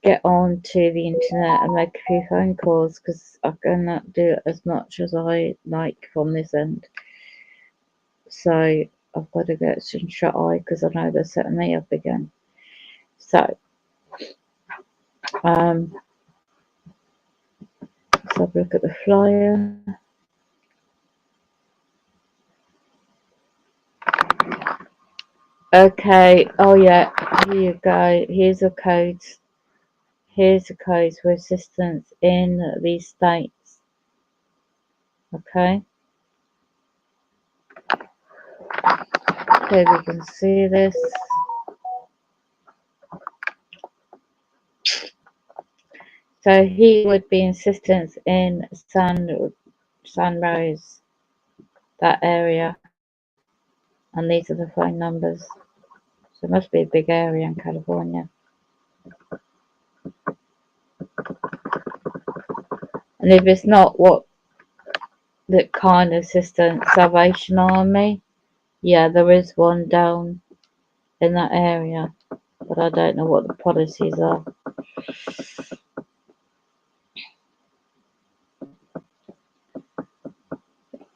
get on to the internet and make a few phone calls, because I cannot do as much as I like from this end. So I've got to get some shut eye, because I know they're setting me up again. So let's have a look at the flyer. Okay, oh yeah, here you go. Here's the codes. Here's the codes for assistance in these states. Okay. Okay, we can see this. So he would be assistance in San Rose, that area. And these are the phone numbers. So it must be a big area in California. And if it's not what the kind of assistance, Salvation Army, yeah, there is one down in that area, but I don't know what the policies are.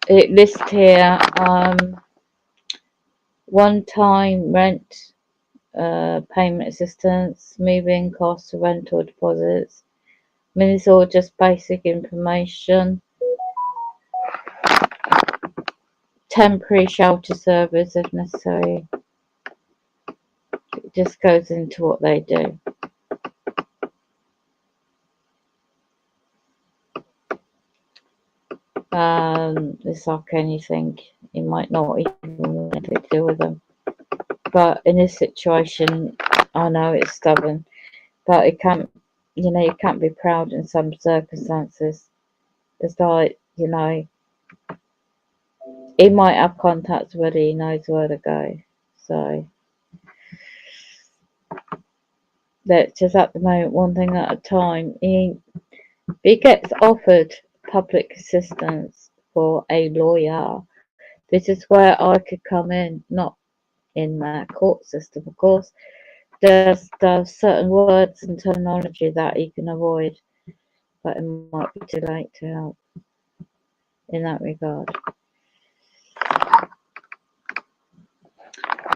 It lists here one-time rent, payment assistance, moving costs, rental deposits. I mean, it's all just basic information. Temporary shelter service if necessary. It just goes into what they do. It's like anything, you might not even want anything to do with them. But in this situation, I know it's stubborn, but it can't, you can't be proud in some circumstances. It's like, he might have contacts where he knows where to go. So that's just at the moment, one thing at a time. He gets offered public assistance for a lawyer. This is where I could come in, not in that court system, of course. There's certain words and terminology that he can avoid, but it might be too late to help in that regard.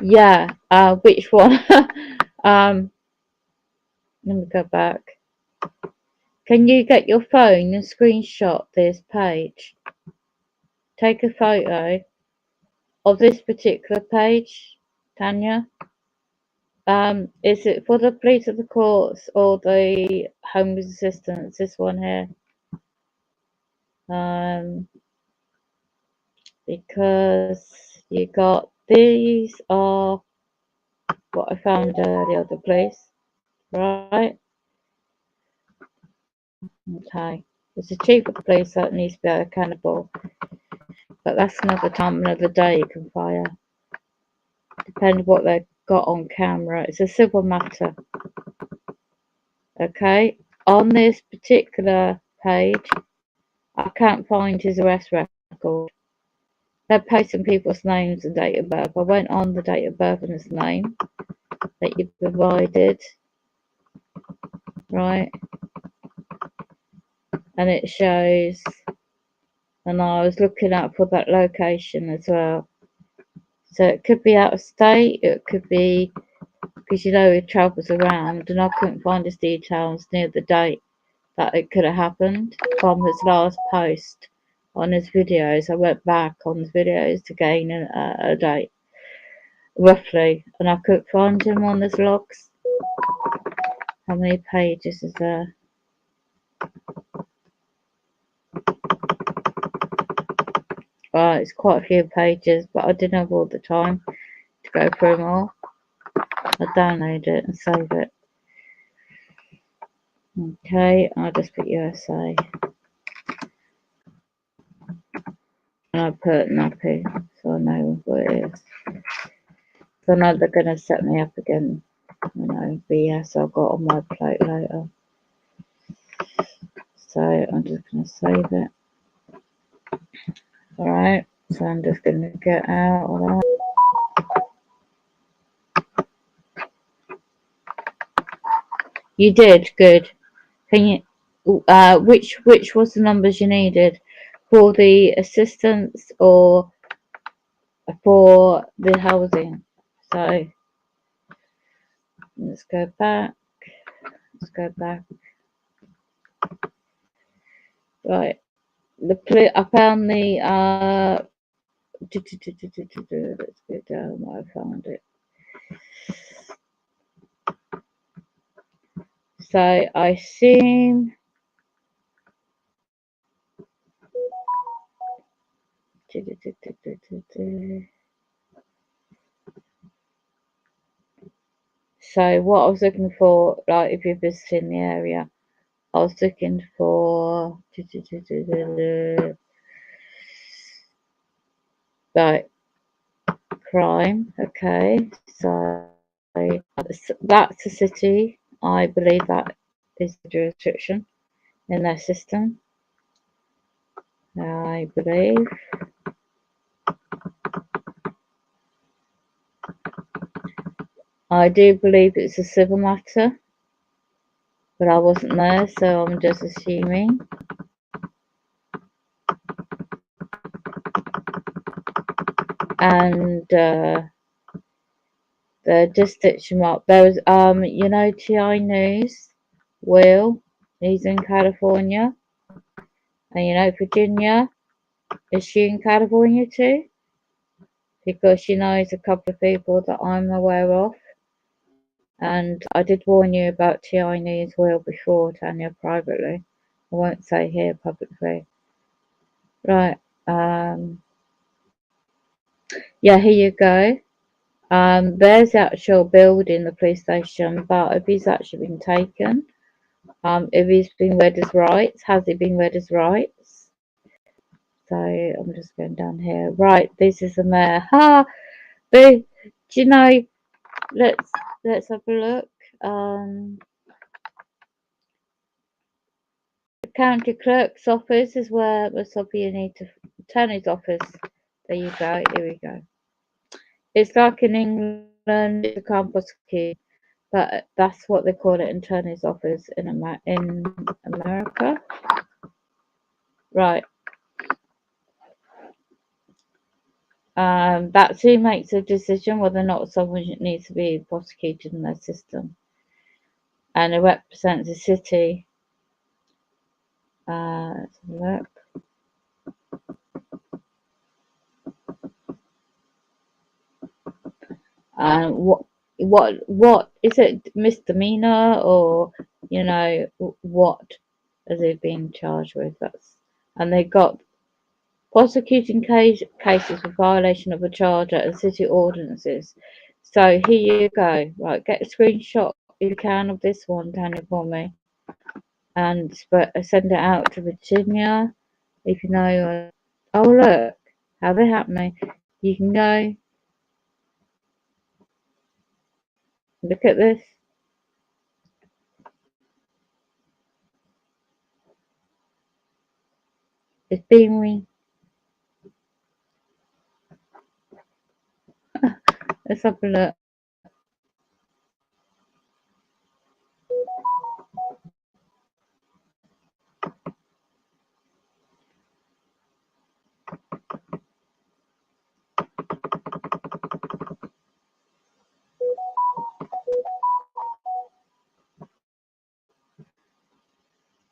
Yeah, which one? Let me go back. Can you get your phone and screenshot this page? Take a photo of this particular page, Tanya. Is it for the police of the courts or the homeless assistance? This one here. Because you got these are what I found the other place, right? Okay. It's a cheaper place that needs to be accountable. But that's another time, another day you can fire. Depending what they've got on camera. It's a civil matter. Okay. On this particular page, I can't find his arrest record. They're posting people's names and date of birth. I went on the date of birth and his name that you provided. Right. And it shows, and I was looking up for that location as well. So it could be out of state, it could be, because he travels around, and I couldn't find his details near the date that it could have happened from his last post on his videos. I went back on his videos to gain a date, roughly, and I couldn't find him on his logs. How many pages is there? Right, it's quite a few pages, but I didn't have all the time to go through them all. I download it and save it. Okay, I'll just put USA. And I put nappy, so I know what it is. So I know they're going to set me up again. BS I've got on my plate later. So I'm just going to save it. Alright, so I'm just going to get out of that. You did, good. Can you, which was the numbers you needed? For the assistance or for the housing? So, let's go back. Let's go back. Right. I found the let's go down where I found it. So I assume so what I was looking for, like if you're visiting the area, I was looking for like crime. Okay, so that's a city. I believe that is the jurisdiction in their system. I believe. I do believe it's a civil matter, but I wasn't there, so I'm just assuming. And the distinction mark. There was you know, TI News, Will, he's in California, and you know Virginia, is she in California too? Because she knows a couple of people that I'm aware of. And I did warn you about TI News Will before, Tanya, privately. I won't say here publicly. Right. Yeah, here you go. There's the actual building, the police station, but if he's actually been taken, if he's been read his rights, has he been read his rights? So I'm just going down here. Right, this is the mayor. Ha! Do you know? Let's have a look. The county clerk's office is where most of you need to. Attorney's office. There you go. Here we go. It's like in England, you can't prosecute, but that's what they call it, attorney's office in America. Right. That's who makes a decision whether or not someone needs to be prosecuted in their system, and it represents the city. Let's have a look. And what is it, misdemeanor, or you know what are they being charged with? And they got prosecuting cases for violation of a charter and city ordinances. So here you go. Right, get a screenshot if you can of this one, Tanya, for me, and send it out to Virginia. If you know, oh look how they're happening. You can go look at this. It's being let's have a look.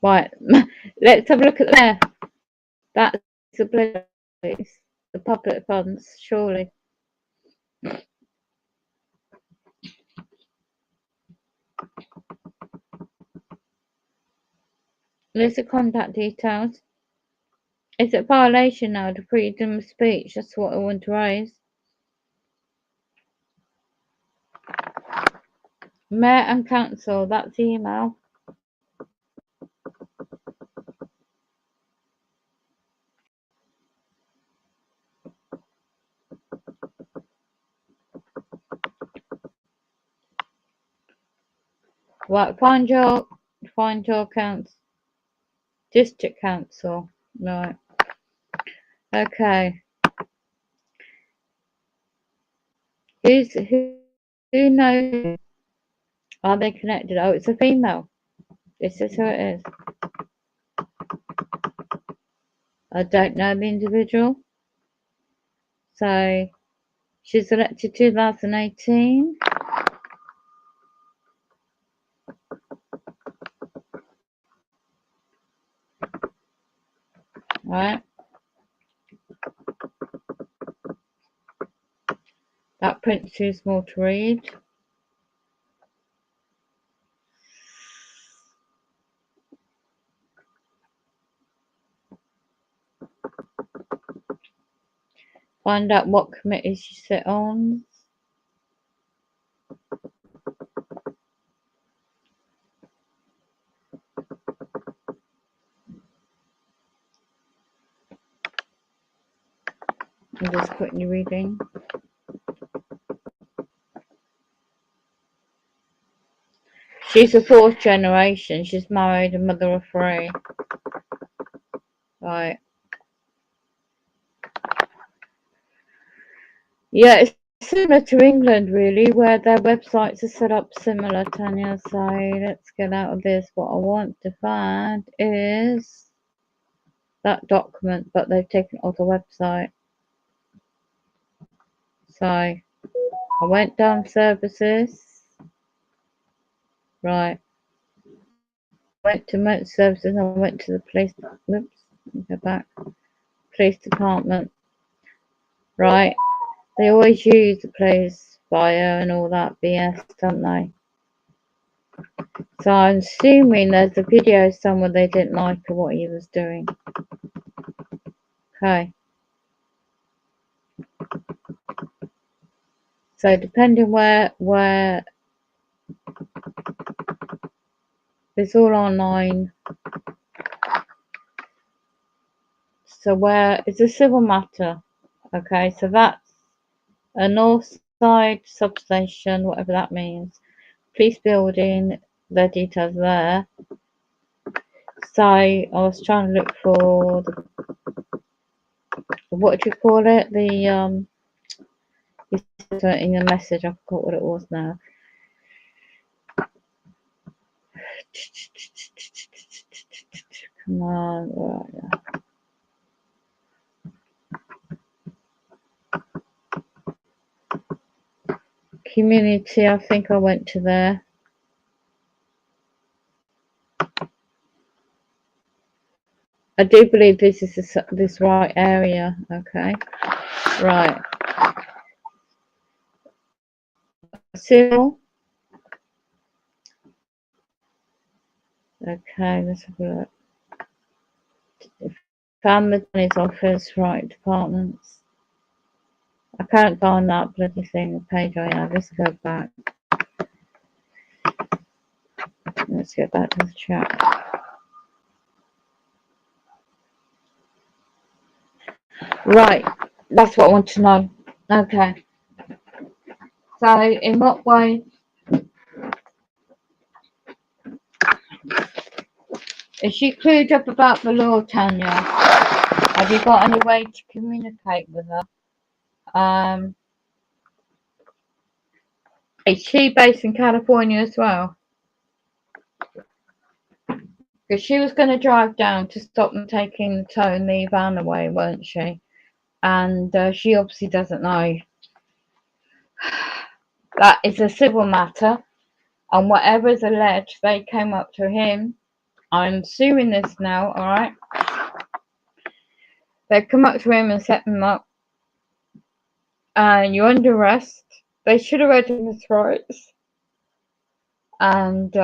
Right, let's have a look at there. That's the place, the public funds, surely. List of contact details. Is it violation now to freedom of speech? That's what I want to raise. Mayor and council, that's the email. Right, find your council, district council. Right. Okay. Who knows? Are they connected? Oh, it's a female. This is who it is. I don't know the individual. So she's elected 2018. Right. That print's too small to read. Find out what committee she sit on. I'm just quickly reading. She's a fourth generation. She's married, a mother of three. Right. Yeah, it's similar to England, really, where their websites are set up similar, Tanya. So let's get out of this. What I want to find is that document, but they've taken it off the website. So I went down services. Right. Went to motor services. I went to the police. Whoops. Let me go back. Police department. Right. They always use the police fire and all that BS, don't they? So I'm assuming there's a video somewhere they didn't like what he was doing. Okay. So depending where it's all online. So where it's a civil matter. Okay, so that's a north side substation, whatever that means. Police building, their details there. So I was trying to look for the, what do you call it? The in the message, I forgot what it was now. Come on, right. Community, I think I went to there. I do believe this is this right area. Okay, right. Civil. Okay, let's have a look. Found the attorney's office, right, departments. I can't find that bloody thing, the page I have. Let's go back. Let's get back to the chat. Right, that's what I want to know. Okay. So, in what way is she clued up about the law, Tanya? Have you got any way to communicate with her? Is she based in California as well? Because she was going to drive down to stop them taking the tow and the van away, weren't she? And she obviously doesn't know. That is a civil matter, and whatever is alleged, they came up to him. I'm suing this now, alright? They come up to him and set him up, and you're under arrest. They should have read him his rights. And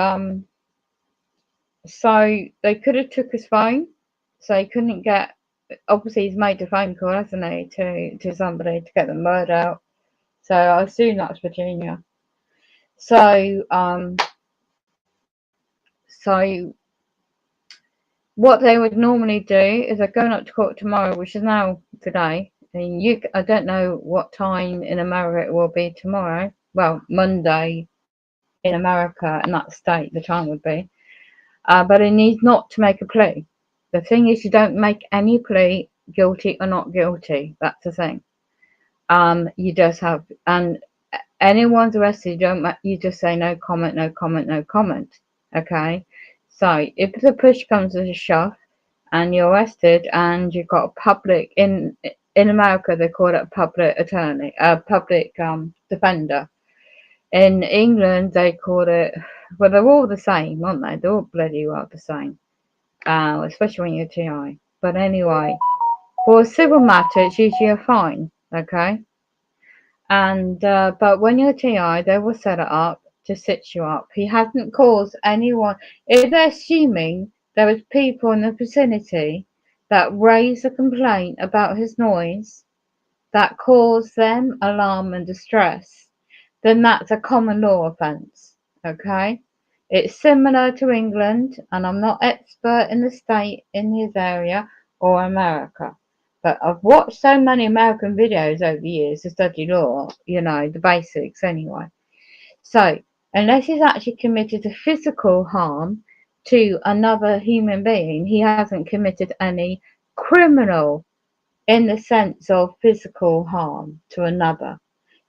so they could have took his phone, so he couldn't get. Obviously, he's made a phone call, hasn't he, to somebody to get the murder out. So I assume that's Virginia. So so what they would normally do is they're going up to court tomorrow, which is now today. And I don't know what time in America it will be tomorrow. Well, Monday in America in that state, the time would be. But he needs not to make a plea. The thing is, you don't make any plea guilty or not guilty. That's the thing. You just have, and anyone's arrested, you just say no comment, no comment, no comment. Okay. So if the push comes to a shove and you're arrested and you've got a public in America they call it a public attorney, a public defender. In England they call it, well, they're all the same, aren't they? They're all bloody well the same. Especially when you're TI. But anyway, for a civil matter it's usually a fine. Okay. And but when you're TI, they will set it up to sit you up. He hasn't caused anyone. If they're assuming there was people in the vicinity that raised a complaint about his noise that caused them alarm and distress, then that's a common law offence. Okay, it's similar to England, and I'm not expert in the state in his area or America. But I've watched so many American videos over the years to study law, the basics anyway. So, unless he's actually committed a physical harm to another human being, he hasn't committed any criminal in the sense of physical harm to another.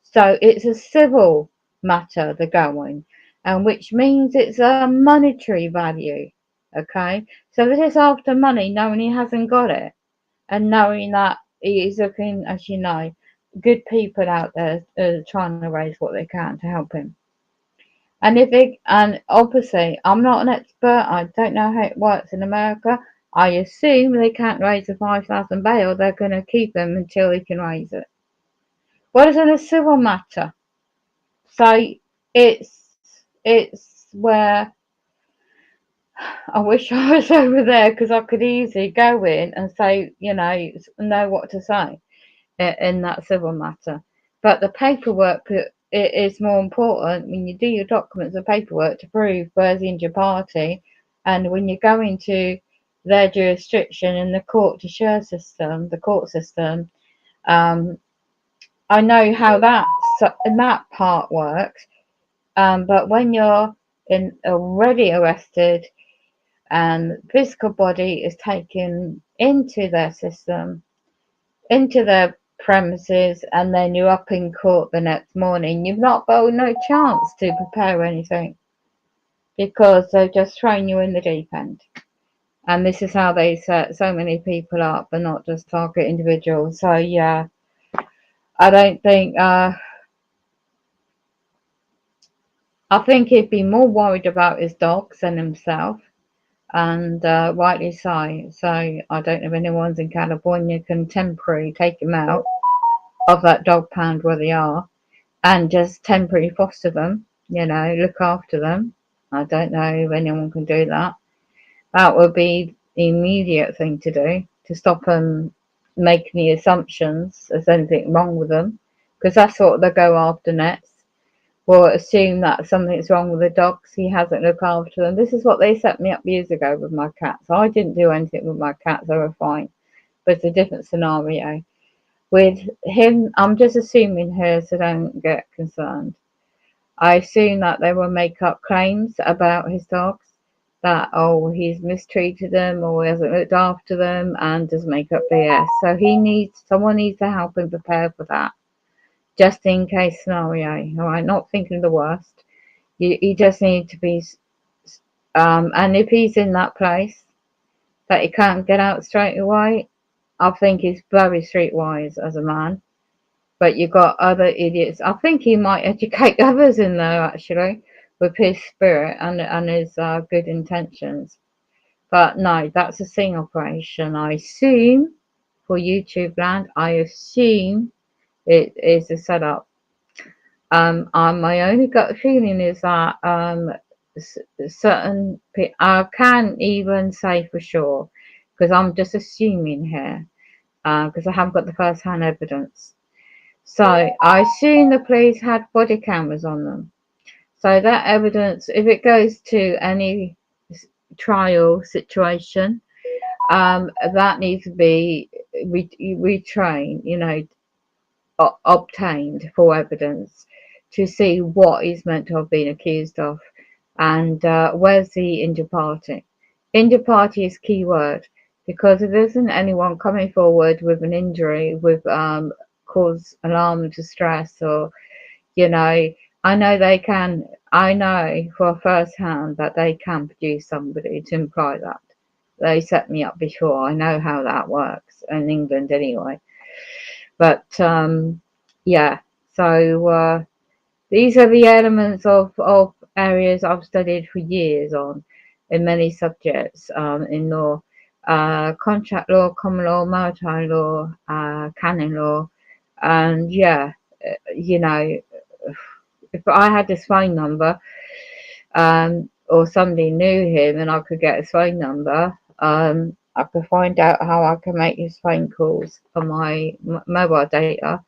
So, it's a civil matter they're going, and which means it's a monetary value. Okay, so this is after money, knowing he hasn't got it and knowing that he is looking, as you know, good people out there trying to raise what they can to help him. And obviously, I'm not an expert. I don't know how it works in America. I assume they can't raise a 5,000 bail. They're going to keep him until he can raise it. What is in a civil matter? So it's where I wish I was over there because I could easily go in and say, know what to say in that civil matter. But the paperwork it is more important when you do your documents and paperwork to prove where's the injured party, and when you go into their jurisdiction in the court system. Um, I know how that part works. But when you're already arrested and physical body is taken into their system, into their premises, and then you're up in court the next morning, you've not got no chance to prepare anything because they've just thrown you in the deep end. And this is how they set so many people up and not just target individuals. So yeah, I don't think I think he'd be more worried about his dogs than himself, and rightly so. So I don't know if anyone's in California can temporarily take him out of that dog pound where they are and just temporarily foster them, look after them. I don't know if anyone can do that. That would be the immediate thing to do to stop them making the assumptions there's anything wrong with them, because that's what they go after next. Will assume that something's wrong with the dogs, he hasn't looked after them. This is what they set me up years ago with my cats. I didn't do anything with my cats, they were fine. But it's a different scenario. With him, I'm just assuming here, so don't get concerned. I assume that they will make up claims about his dogs, that, he's mistreated them or he hasn't looked after them, and just make up BS. So someone needs to help him prepare for that, just in case scenario. All right, not thinking the worst. You just need to be, and if he's in that place that he can't get out straight away, I think he's very streetwise as a man. But you've got other idiots. I think he might educate others in there actually, with his spirit and his good intentions. But no, that's a sting operation. I assume for YouTube land, I assume it is a setup. My only gut feeling is that certain I can't even say for sure because I'm just assuming here because I haven't got the first-hand evidence. So I assume the police had body cameras on them. So that evidence, if it goes to any trial situation, that needs to be retrained, obtained for evidence to see what he's meant to have been accused of and where's the injured party. Injured party is key word. because if there isn't anyone coming forward with an injury, with cause alarm, distress, or you know, I know they can. I know for first hand that they can produce somebody to imply that. They set me up before. I know how that works in England anyway. But yeah, so these are the elements of areas I've studied for years on in many subjects in law, contract law, common law, maritime law, canon law, and yeah, you know, if I had this phone number, or somebody knew him and I could get his phone number, I could find out how I can make his phone calls on my mobile data.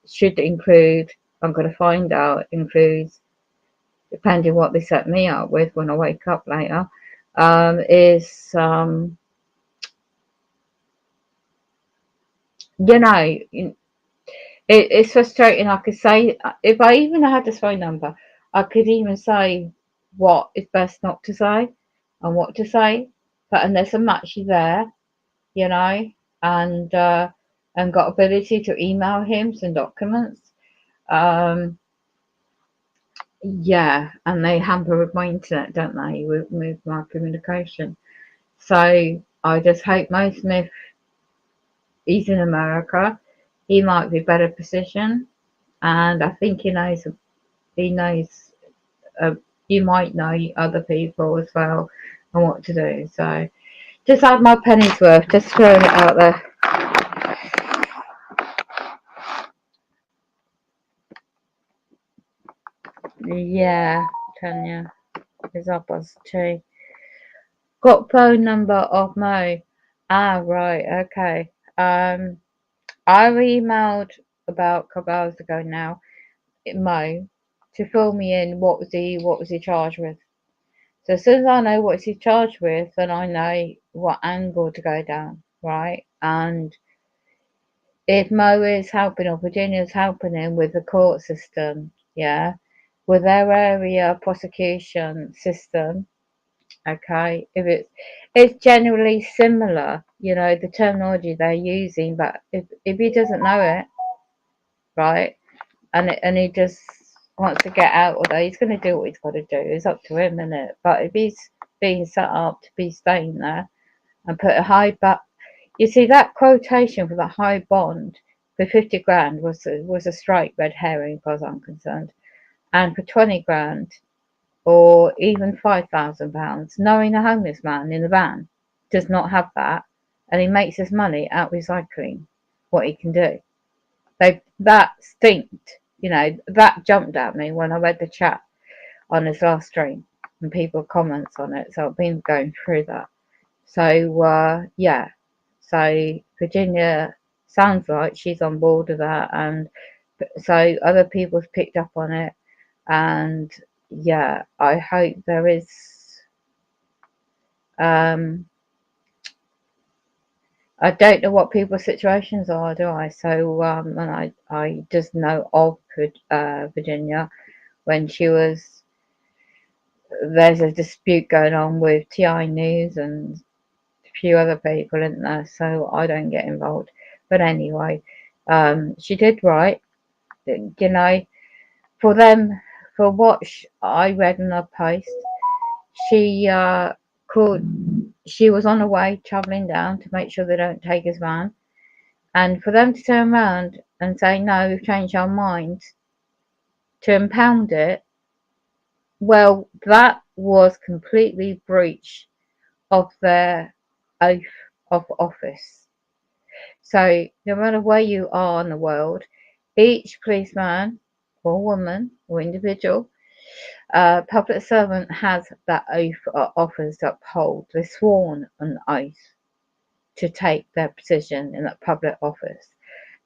Should include, I'm going to find out, includes, depending what they set me up with when I wake up later, is, you know, it's frustrating. I could say, if I even had this phone number, I could even say what is best not to say and what to say. But unless I'm actually there, you know, and got ability to email him some documents, um, yeah, and they hamper with my internet, don't they, with my communication. So I just hope Mo Smith, he's in America, he might be better positioned, and I think he knows, uh, you might know other people as well and what to do. So just add my penny's worth, just throwing it out there. Yeah, Tanya is up us too. Got phone number of Mo. Ah, right, okay. I emailed about a couple hours ago now, Mo, to fill me in what was he charged with. So as soon as I know what he's charged with, then I know what angle to go down, right? And if Mo is helping or Virginia's helping him with the court system, yeah, with their area prosecution system, okay, if it's generally similar, you know, the terminology they're using, but if he doesn't know it, right, and he just wants to get out of there, he's going to do what he's got to do. It's up to him, isn't it? But if he's being set up to be staying there and put a high you see that quotation for the high bond for 50 grand was a straight red herring, as far as I'm concerned. And for 20 grand or even £5,000, knowing a homeless man in the van does not have that, and he makes his money out recycling what he can do. That stinked, you know, that jumped at me when I read the chat on his last stream and people comments on it. So I've been going through that. So yeah, so Virginia sounds like she's on board with that, and so other people's picked up on it, and yeah, I hope there is. Um, I don't know what people's situations are, do I? So and I just know of Virginia when she was. There's a dispute going on with TI News and a few other people, isn't there? So I don't get involved. But anyway, she did right, you know, for them, for what I read in her post. She she was on her way travelling down to make sure they don't take his van, and for them to turn around and say no, we've changed our minds, to impound it, well, that was completely breach of their oath of office. So no matter where you are in the world, each policeman or woman or individual, public servant has that oath of office to uphold. They're sworn an oath to take their position in that public office.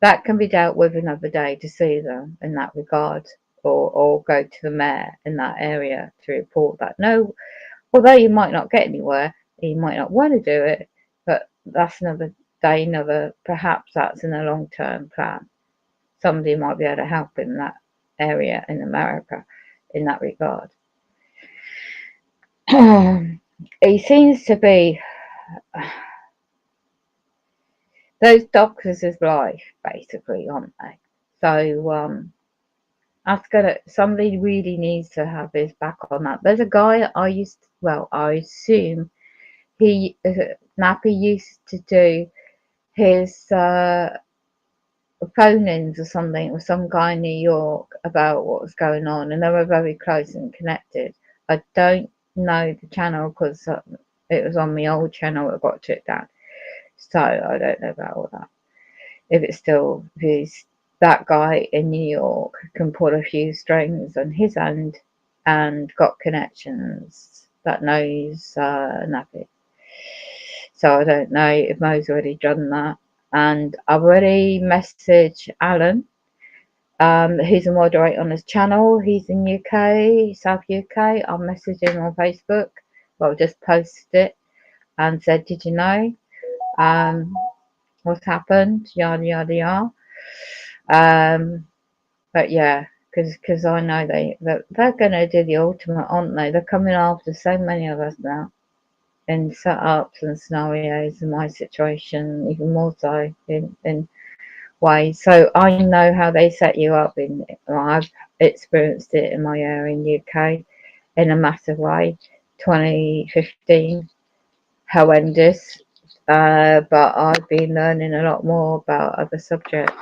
That can be dealt with another day to see them in that regard, or go to the mayor in that area to report that. No, although you might not get anywhere, you might not want to do it, but that's another day, perhaps that's in a long term plan. Somebody might be able to help in that area in America in that regard. He seems to be those doctors is life, basically, aren't they? So that's gonna somebody really needs to have his back on that. There's a guy I used to, well, I assume he Nappy used to do his phone-ins or something with some guy in New York about what was going on, and they were very close and connected. I don't know the channel because it was on my old channel. It got took down, so I don't know about all that. If it's still, if he's that guy in New York can pull a few strings on his end and got connections that knows Nappy. So I don't know if Mo's already done that. And I've already messaged Alan, who's a moderator on his channel. He's in UK, South UK. I'll message him on Facebook. Well, just posted it and said, did you know what's happened? Yada, yada, yada. But yeah, because I know they're going to do the ultimate, aren't they? They're coming after so many of us now in setups and scenarios in my situation, even more so in ways. So I know how they set you up. I've experienced it in my area in UK in a massive way. 2015, horrendous. But I've been learning a lot more about other subjects.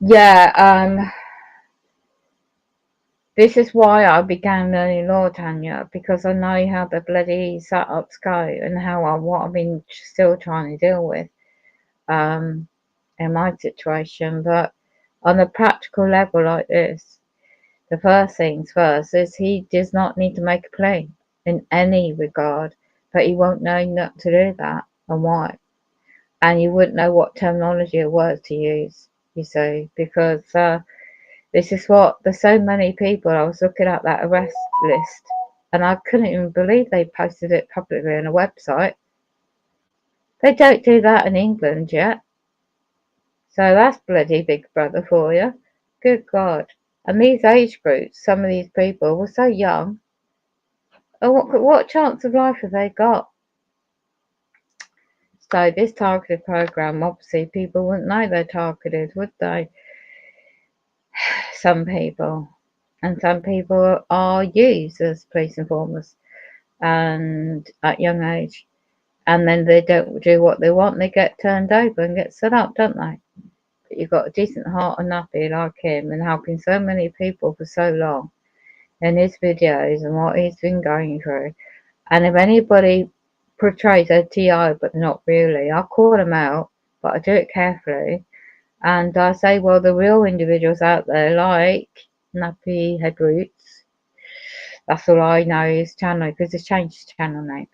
Yeah, this is why I began learning law, Tanya, because I know how the bloody setups go and what I've been still trying to deal with in my situation. But on a practical level like this, the first things first is he does not need to make a plea in any regard, but he won't know not to do that and why. And you wouldn't know what terminology or words to use, you see, because this is what there's so many people. I was looking at that arrest list and I couldn't even believe they posted it publicly on a website. They don't do that in England yet. So that's bloody Big Brother for you. Good God. And these age groups, some of these people were so young. What chance of life have they got? So this targeted program, obviously people wouldn't know they're targeted, would they? Some people. And some people are used as police informers and at young age. And then they don't do what they want, they get turned over and get set up, don't they? But you've got a decent heart and nappy like him and helping so many people for so long in his videos and what he's been going through. And if anybody portrays a TI but not really, I call them out, but I do it carefully. And I say, well, the real individuals out there, like Nappy Head Roots, that's all I know is channel, because it's changed his channel name.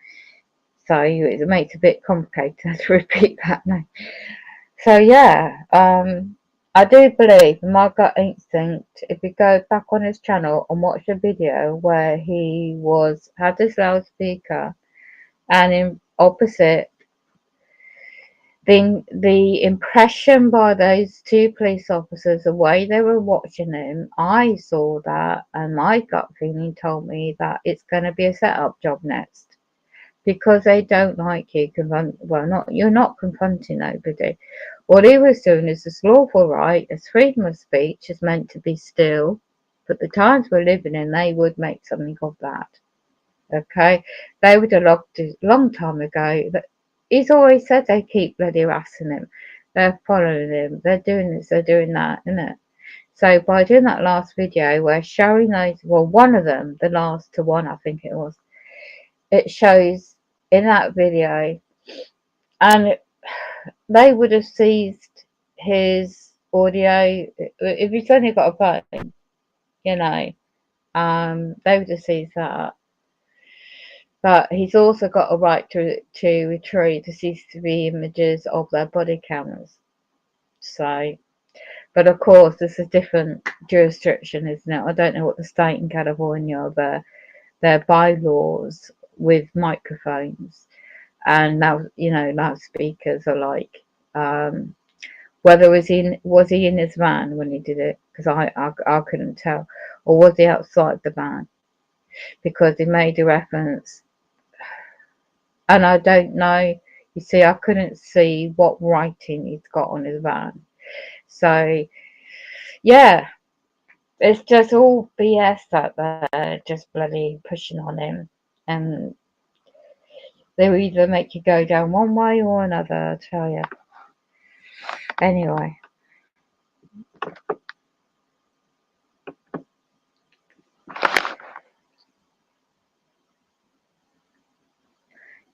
So it makes it a bit complicated to repeat that name. So yeah, I do believe my gut instinct, if you go back on his channel and watch a video where he had this loudspeaker and in opposite the impression by those two police officers, the way they were watching him, I saw that and my gut feeling told me that it's going to be a setup job next. Because they don't like you you're not confronting nobody. What he was doing is this lawful right, as freedom of speech is meant to be still, but the times we're living in, they would make something of that. Okay? They would have locked it a long time ago. But he's always said they keep bloody harassing him. They're following him. They're doing this, they're doing that, isn't it? So by doing that last video where showing those, well, one of them, the last to one, I think it was, it shows in that video, and they would have seized his audio if he's only got a phone, you know. They would have seized that, but he's also got a right to retrieve the CCTV images of their body cameras. So, but of course, this is a different jurisdiction, isn't it? I don't know what the state in California, their bylaws with microphones and now, you know, loudspeakers are like. Whether was he in his van when he did it? Because I couldn't tell, or was he outside the van? Because he made a reference. and I don't know. You see, I couldn't see what writing he's got on his van. So yeah, it's just all BS out there, just bloody pushing on him, and they will either make you go down one way or another. I tell you. Anyway,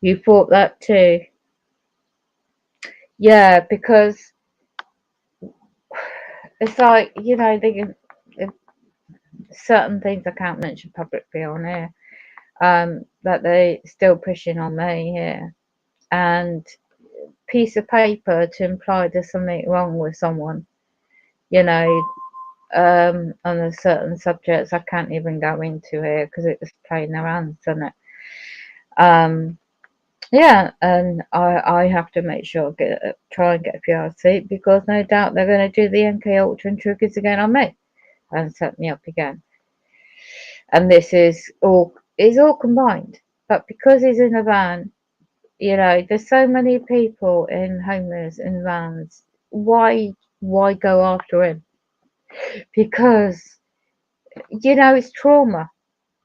you thought that too. Yeah, because it's like, certain things I can't mention publicly on here. That they still pushing on me here, and piece of paper to imply there's something wrong with someone. You know, on a certain subjects I can't even go into here because it was playing their hands, doesn't it? Um, yeah, and I have to make sure try and get a few hours sleep because no doubt they're going to do the NK Ultra and triggers again on me and set me up again. And this is all combined. But because he's in a van, there's so many people in homeless in vans. Why go after him? Because it's trauma.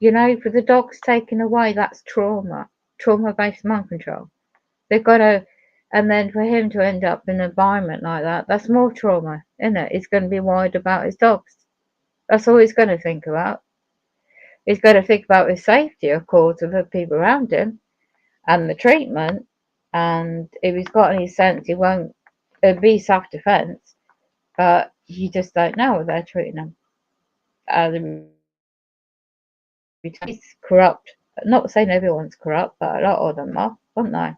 For the dogs taken away, that's trauma-based mind control. They've got to, and then for him to end up in an environment like that, that's more trauma, isn't it? He's going to be worried about his dogs. That's all he's going to think about. He's got to think about his safety, of course, of the people around him and the treatment. And if he's got any sense, he won't. It'll be self-defense, but you just don't know what they're treating him. He's corrupt. Not saying everyone's corrupt, but a lot of them are, aren't they?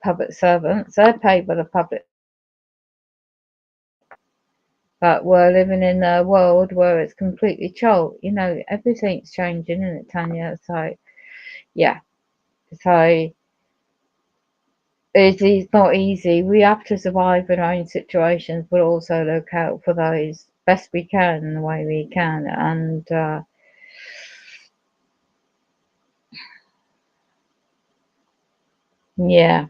Public servants, they're paid by the public. But we're living in a world where it's completely choked. Everything's changing, isn't it, Tanya? So, yeah. So, it is not easy. We have to survive in our own situations, but also look out for those best we can in the way we can. And, yeah.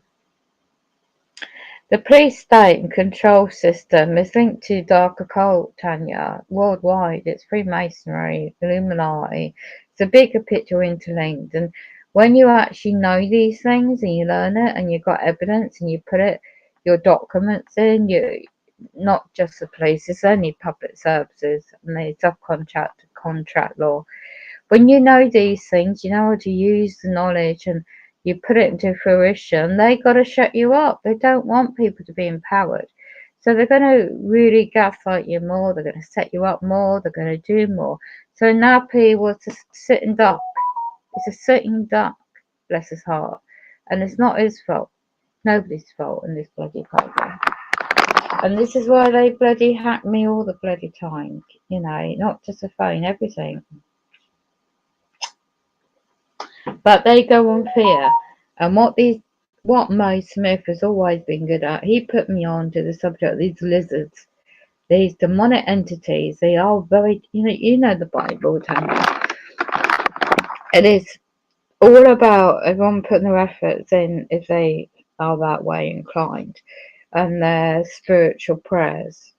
The police state and control system is linked to dark occult, Tanya, worldwide. It's Freemasonry, Illuminati. It's a bigger picture interlinked. And when you actually know these things and you learn it and you've got evidence and you put your documents in, not just the police, it's only public services and the subcontract contract law. When you know these things, you know how to use the knowledge and you put it into fruition, they got to shut you up. They don't want people to be empowered. So they're going to really gaslight you more. They're going to set you up more. They're going to do more. So Nappy was a sitting duck. He's a sitting duck, bless his heart. And it's not his fault. Nobody's fault in this bloody program. And this is why they bloody hack me all the bloody time. Not just the phone, everything. But they go on fear. And what Mo Smith has always been good at, he put me on to the subject of these lizards, these demonic entities. They are very, the Bible, Tanya. It is all about everyone putting their efforts in if they are that way inclined, and their spiritual prayers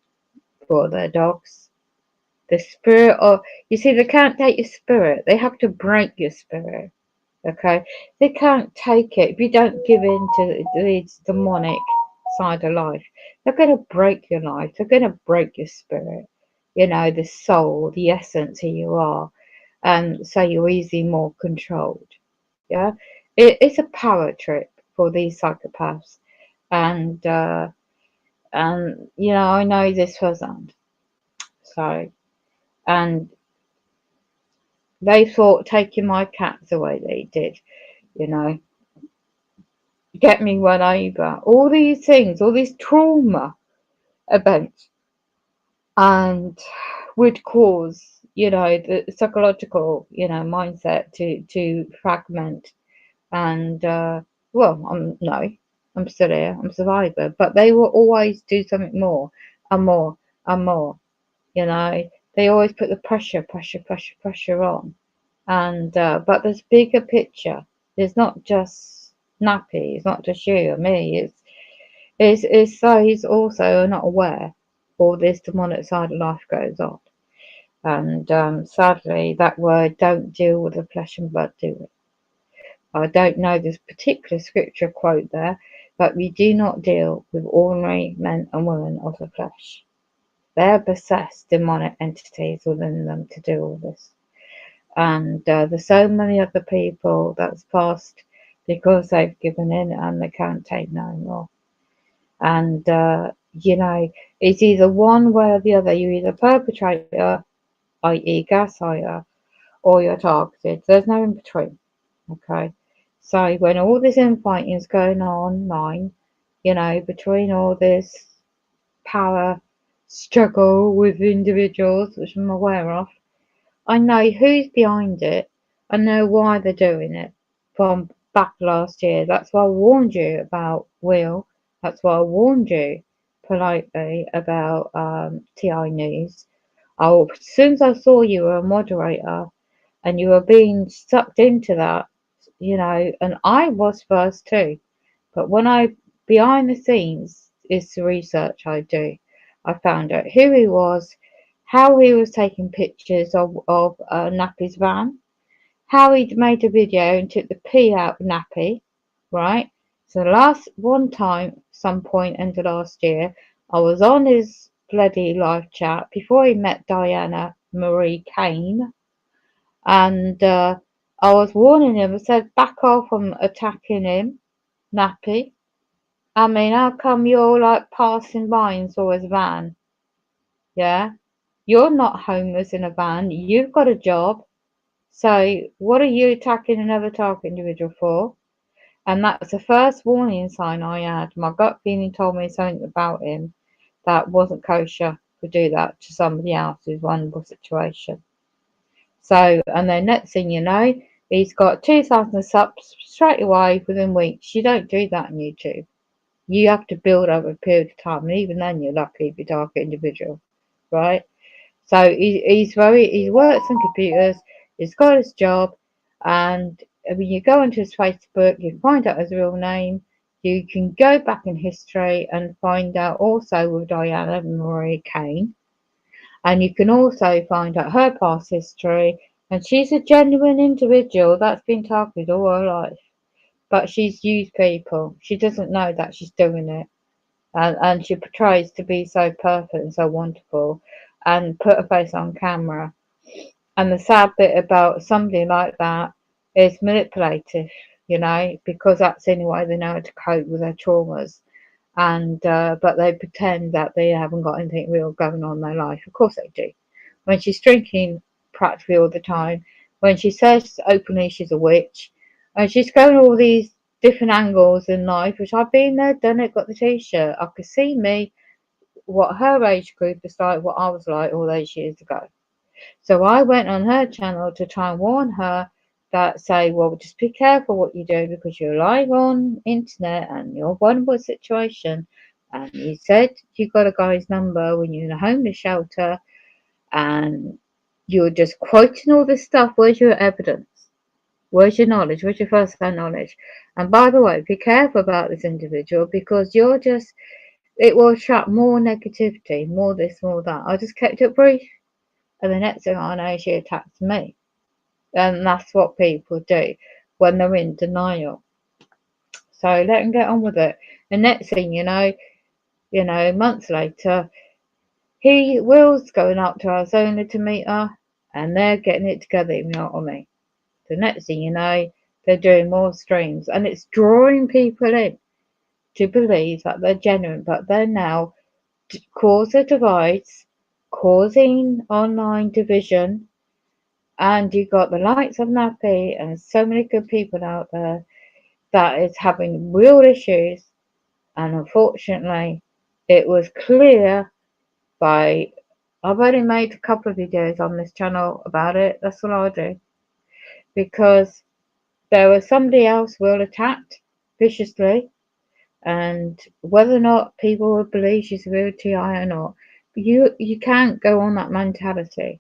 for their dogs. The spirit of, you see, they can't take your spirit. They have to break your spirit. Okay, they can't take it if you don't give in to the demonic side of life. They're going to break your life. They're going to break your spirit. The soul, the essence who you are, and so you're easily more controlled. Yeah, it's a power trip for these psychopaths, and I know this wasn't so, and they thought taking my cats away. They did, you know. Get me run over, all these things, all these trauma events, and would cause, the psychological, mindset to fragment. And I'm still here, I'm a survivor, but they will always do something more and more and more. They always put the pressure on, and but there's bigger picture. There's not just nappy. It's not just you or me. It's so he's also not aware all this demonic side of life goes on. And sadly, that word don't deal with the flesh and blood, do it. I don't know this particular scripture quote there, but we do not deal with ordinary men and women of the flesh. They're possessed demonic entities within them to do all this. And there's so many other people that's passed because they've given in and they can't take no more. And it's either one way or the other. You're either perpetrator, i.e. gaslighter, or you're targeted. There's no in between. Okay. So when all this infighting is going on online, between all this power struggle with individuals, which I'm aware of, I know who's behind it. I know why they're doing it from back last year. That's why I warned you about Will. That's why I warned you politely about TI News. As soon as I saw you were a moderator and you were being sucked into that, and I was first too. But when behind the scenes, is the research I do. I found out who he was, how he was taking pictures of Nappy's van, how he'd made a video and took the pee out of Nappy, right? So last one time, some point end of last year, I was on his bloody live chat before he met Diana Marie Kane, and I was warning him. I said, back off from attacking him, Nappy. I mean, how come you're like passing by and saw his van? Yeah? You're not homeless in a van. You've got a job. So what are you attacking another target individual for? And that's the first warning sign I had. My gut feeling told me something about him that wasn't kosher to do that to somebody else's vulnerable situation. So, and then next thing you know, he's got 2,000 subs straight away within weeks. You don't do that on YouTube. You have to build over a period of time, and even then, you're lucky if you target individual, right? So he works on computers. He's got his job, and when you go onto his Facebook, you find out his real name. You can go back in history and find out also with Diana Marie Kane, and you can also find out her past history. And she's a genuine individual that's been targeted all her life, but she's used people. She doesn't know that she's doing it, and she portrays to be so perfect and so wonderful, and put her face on camera. And the sad bit about somebody like that is manipulative, because that's the only way they know how to cope with their traumas. And but they pretend that they haven't got anything real going on in their life. Of course they do. When she's drinking practically all the time, when she says openly she's a witch, and she's going all these different angles in life, which I've been there, done it, got the t-shirt. I could see me, what her age group is like, what I was like all those years ago. So I went on her channel to try and warn her that say, well, just be careful what you do because you're live on internet and you're a vulnerable situation. And you said you got a guy's number when you're in a homeless shelter and you're just quoting all this stuff. Where's your evidence? Where's your knowledge? Where's your first-hand knowledge? And by the way, be careful about this individual because it will attract more negativity, more this, more that. I just kept it brief. And the next thing I know, she attacks me. And that's what people do when they're in denial. So let them get on with it. The next thing months later, Will's going up to Arizona to meet her, and they're getting it together, you know what I mean? The next thing you know, they're doing more streams, and it's drawing people in to believe that they're genuine, but they're now causing divides, causing online division. And you got the likes of Nappy and so many good people out there that is having real issues. And unfortunately, it was clear by I've only made a couple of videos on this channel about it. That's all I do. Because there was somebody else Will attacked viciously. And whether or not people would believe she's a real TI or not, you can't go on that mentality.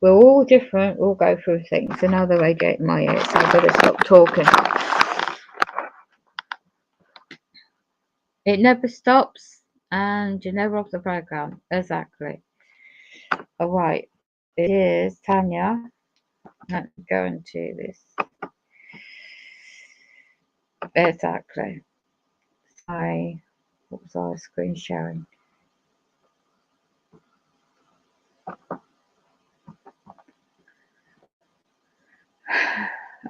We're all different, we'll go through things. Another radiating my ears, so I better stop talking. It never stops, and you're never off the program. Exactly. All right. It is Tanya. Let me go into this. Exactly. What was I screen sharing?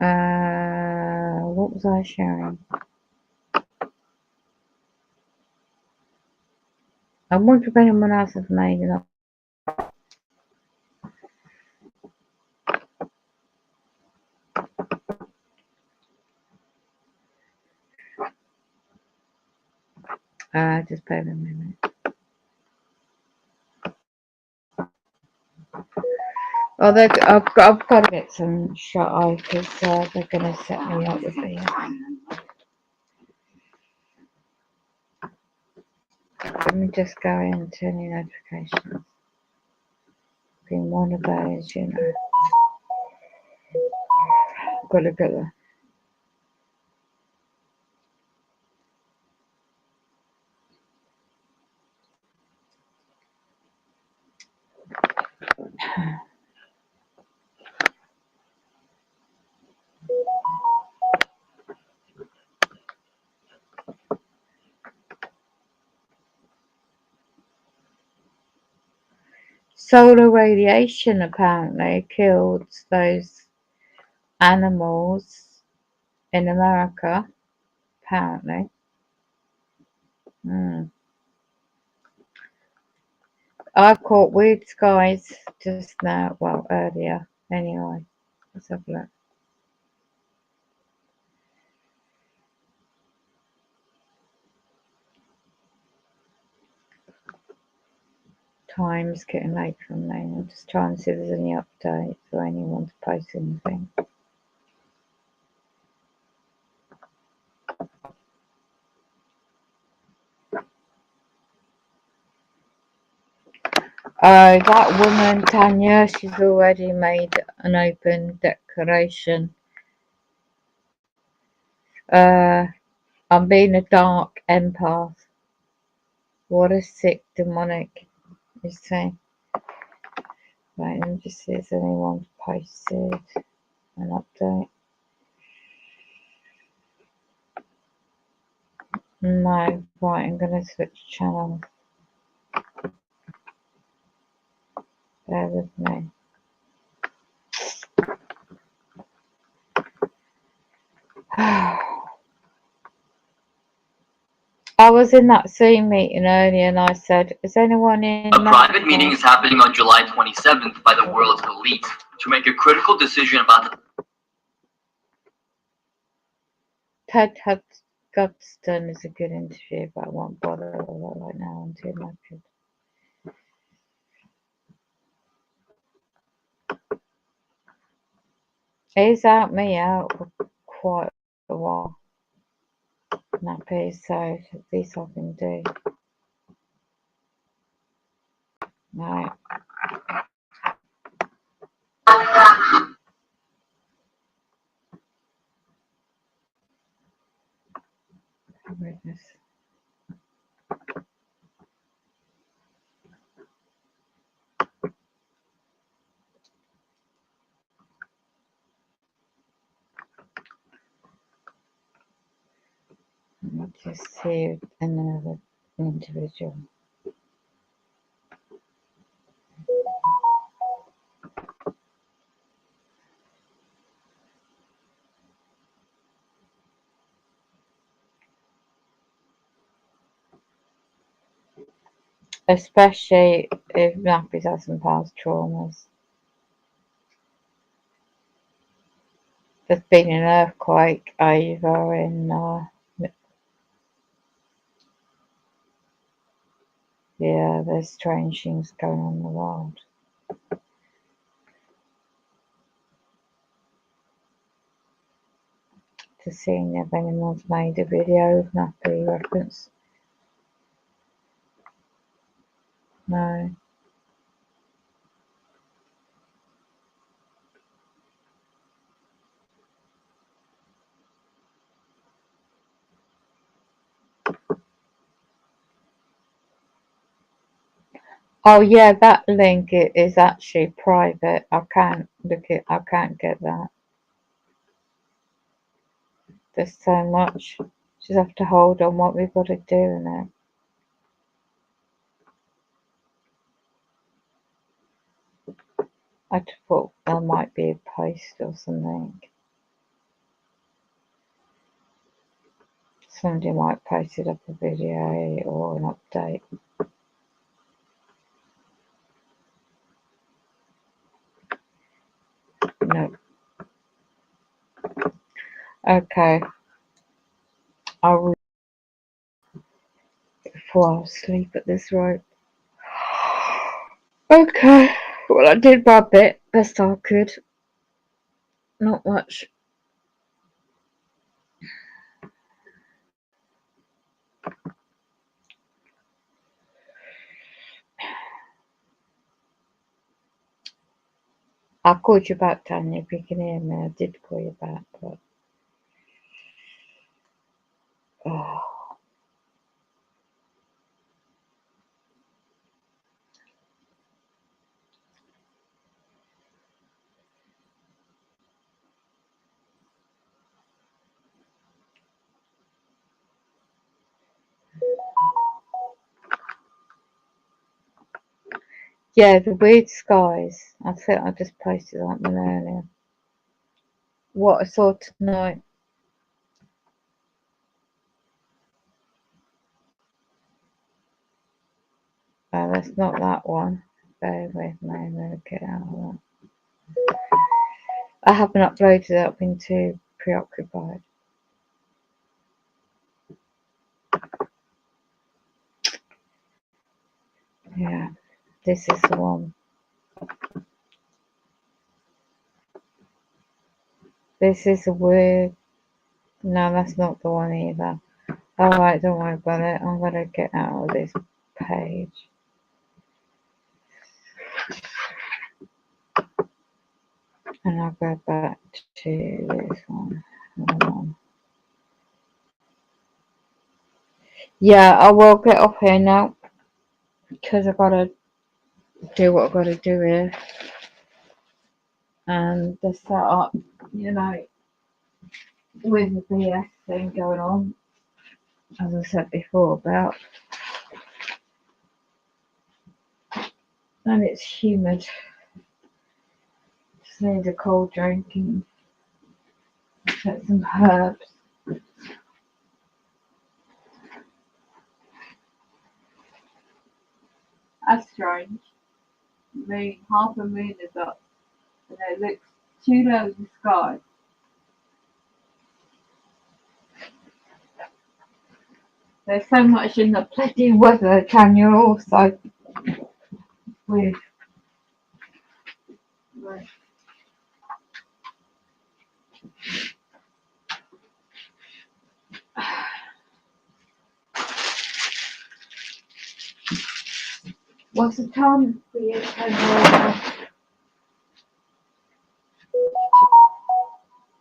What was I sharing? I wonder if anyone else has made it up. Just bear with me a minute. Oh, I've got to get some shut eye because they're going to set me up with the. Let me just go into any notifications. Been one of those, you know. Got to go. Solar radiation apparently killed those animals in America. Apparently. I caught weird skies just now. Well, earlier. Anyway, let's have a look. Time's getting late for me. I'm just trying to see if there's any updates or anyone to post anything. That woman, Tanya, she's already made an open declaration. I'm being a dark empath. What a sick demonic, you see. Right, let me just see if anyone posted an update. No, right, I'm going to switch channels. Bear with me. I was in that Zoom meeting earlier and I said, is anyone in... A private meeting is happening on July 27th by the world's elite to make a critical decision about the... Ted Hudson is a good interview, but I won't bother with that right now. I'm too knackered. He's out me out for quite a while. Nappy, so at least I can do. Right. Goodness. Let me just see another individual. Especially if nappies have some past traumas. There's been an earthquake over in yeah, there's strange things going on in the world. To seeing if anyone's made a video of nappy reference. No. Oh yeah, that link is actually private. I can't I can't get that. There's so much. Just have to hold on what we've got to do now. I just thought there might be a post or something. Somebody might post it up a video or an update. No. Okay. I'll read before I sleep at this rate. Okay. Well, I did my bit, best I could. Not much. I called you back, Tanya, if you can hear me. I did call you back, but oh. Yeah, the weird skies. I think I just posted that one earlier. What I saw tonight. That's not that one. Bear with me. I'm going to get out of that. I haven't uploaded it. I've been too preoccupied. Yeah, this is the one. This is a weird. No, that's not the one either. Alright, don't worry about it. I'm going to get out of this page. And I'll go back to this one. Hold on. Yeah, I will get off here now. Because I've got to do what I've got to do here. And the setup, you know, with the BS thing going on. As I said before about. And it's humid. Just need a cold drink and get some herbs. That's strange. Moon, half a moon is up, and it looks too low in the sky. There's so much in the bloody weather, Tanya, also with what's the time for you?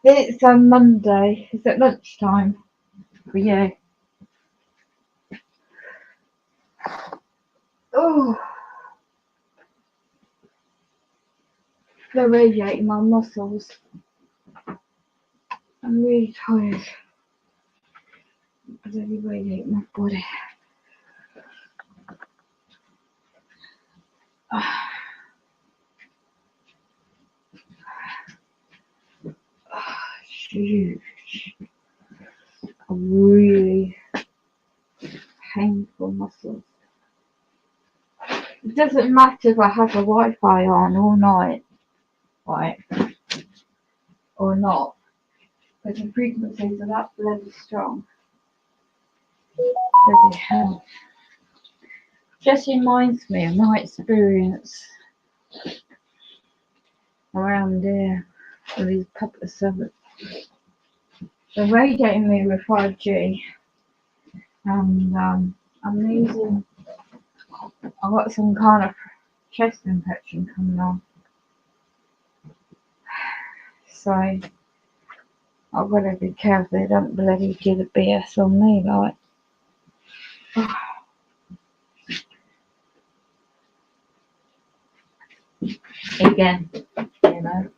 It's on Monday. Is it lunchtime for you? Oh, they're radiating my muscles. I'm really tired. They're radiating my body. Huge. Really painful muscles. It doesn't matter if I have the Wi-Fi on all night, right, or not, because the frequencies are that bloody strong. Bloody hell. Just reminds me of my experience around here with these puppet servants. They're radiating me with 5G, and I'm using. I've got some kind of chest infection coming on, so I've got to be careful they don't bloody do the BS on me, like. again, you know.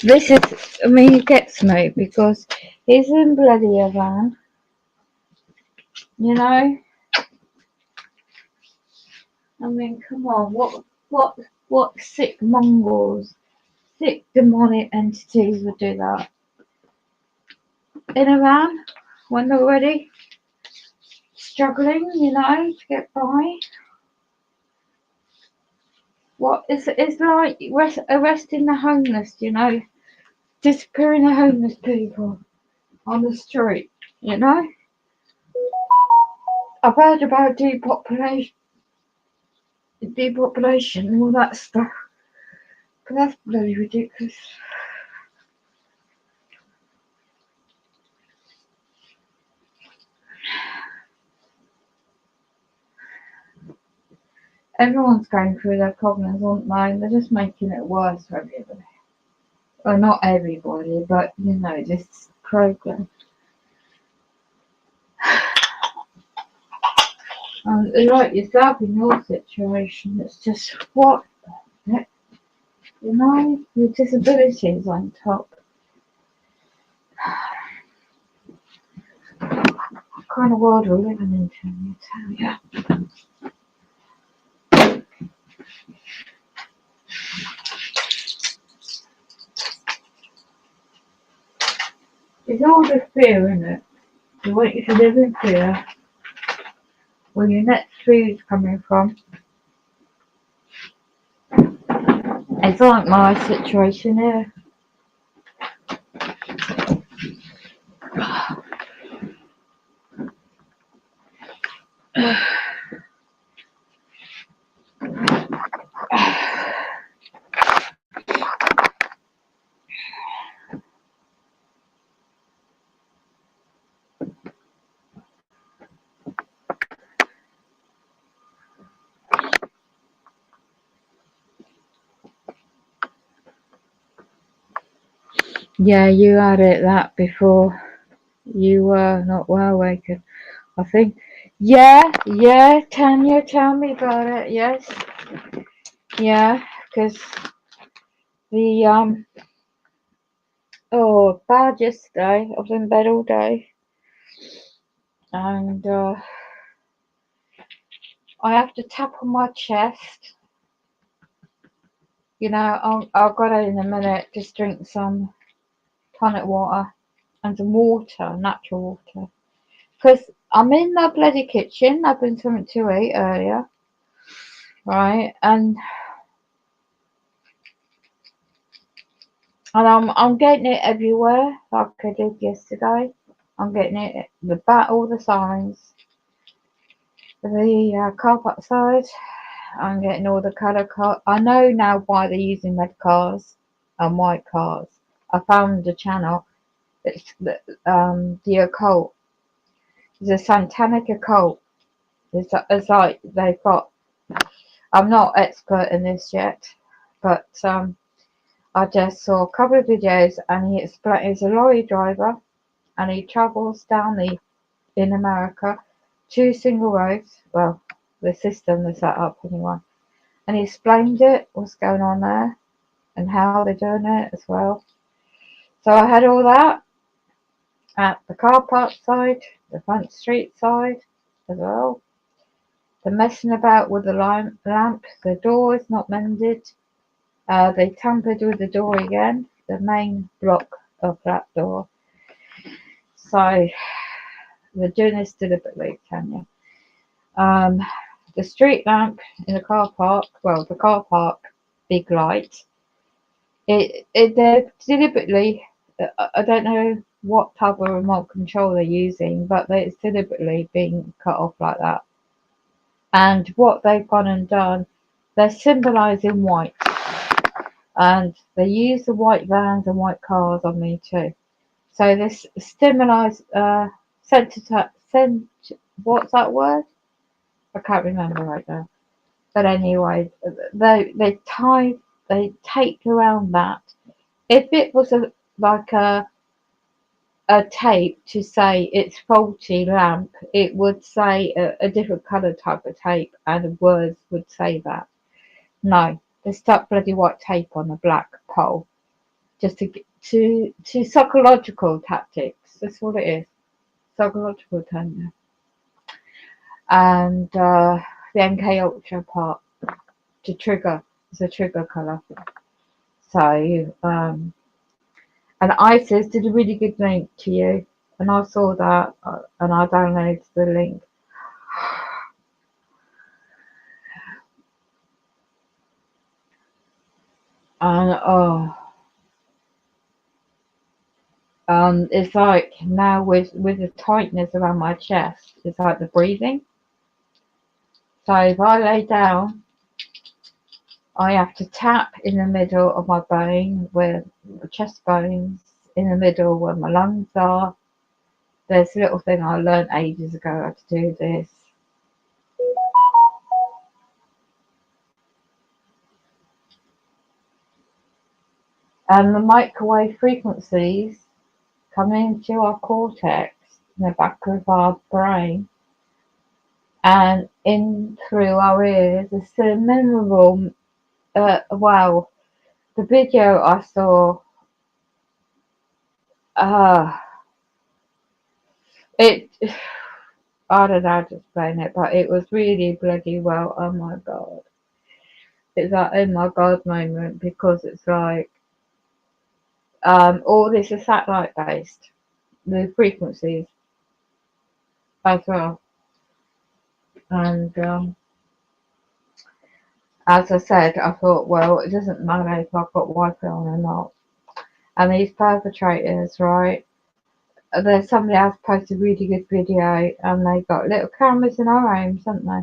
This is, I mean, it gets me because he's in bloody a van, you know. I mean, come on, what sick mongrels, sick demonic entities would do that in a van when they're already struggling, you know, to get by? What is it's like arresting the homeless, you know, disappearing the homeless people on the street, you know. I've heard about depopulation and all that stuff, but that's bloody ridiculous. Everyone's going through their problems, aren't they? They're just making it worse for everybody. Well, not everybody, but you know, this program. Like yourself in your situation, it's just what, you know, your disabilities on top. What kind of world we're living in, I tell you. It's all the fear, isn't it? They want you to live in fear where your next food's coming from. It's like my situation here. Yeah, you had it that before. You were not well waken, I think. Yeah, Tanya, tell me about it. Yes, yeah, because the oh, bad yesterday. I was in bed all day, and I have to tap on my chest. You know, I'll go in a minute. Just drink some tonic water and some water, natural water, because I'm in the bloody kitchen. I've been something to eat earlier, right? And I'm getting it everywhere, like I did yesterday. I'm getting it the back, all the signs, the car park side. I'm getting all the colour car. I know now why they're using red cars and white cars. I found a channel. It's the occult. It's a satanic occult. It's like they've got. I'm not expert in this yet, but I just saw a couple of videos, and he explained. He's a lorry driver, and he travels down in America, 2 single roads. Well, the system they set up anyway, and he explained it, what's going on there, and how they're doing it as well. So I had all that at the car park side, the front street side as well. They're messing about with the lamp. The door is not mended. They tampered with the door again, the main block of that door. So they're doing this deliberately, Tanya. The street lamp in the car park, well, the car park big light, they're deliberately, I don't know what type of remote control they're using, but it's deliberately being cut off like that. And what they've gone and done, they're symbolising white. And they use the white vans and white cars on me too. So this stimulus, what's that word? I can't remember right now. But anyway, they take around that. If it was like a a tape to say it's faulty lamp, it would say a different colour type of tape, and words would say that. No, they stuck bloody white tape on a black pole just to psychological tactics. That's what it is, psychological tactics. And the MK Ultra part to trigger is a trigger colour. So and ISIS did a really good link to you, and I saw that and I downloaded the link. And it's like now with the tightness around my chest, it's like the breathing. So if I lay down, I have to tap in the middle of my bone, where my chest bones, in the middle where my lungs are. There's a little thing I learned ages ago how to do this. And the microwave frequencies come into our cortex in the back of our brain and in through our ears. It's a memorable, wow, the video I saw, uh, it, I don't know how to explain it, but it was really bloody well, oh my god. It's like, oh my god moment, because it's like, all this is satellite based, the frequencies as well. And as I said, I thought, well, it doesn't matter if I've got Wi-Fi on or not. And these perpetrators, right? There's somebody else posted a really good video, and they got little cameras in our homes, haven't they?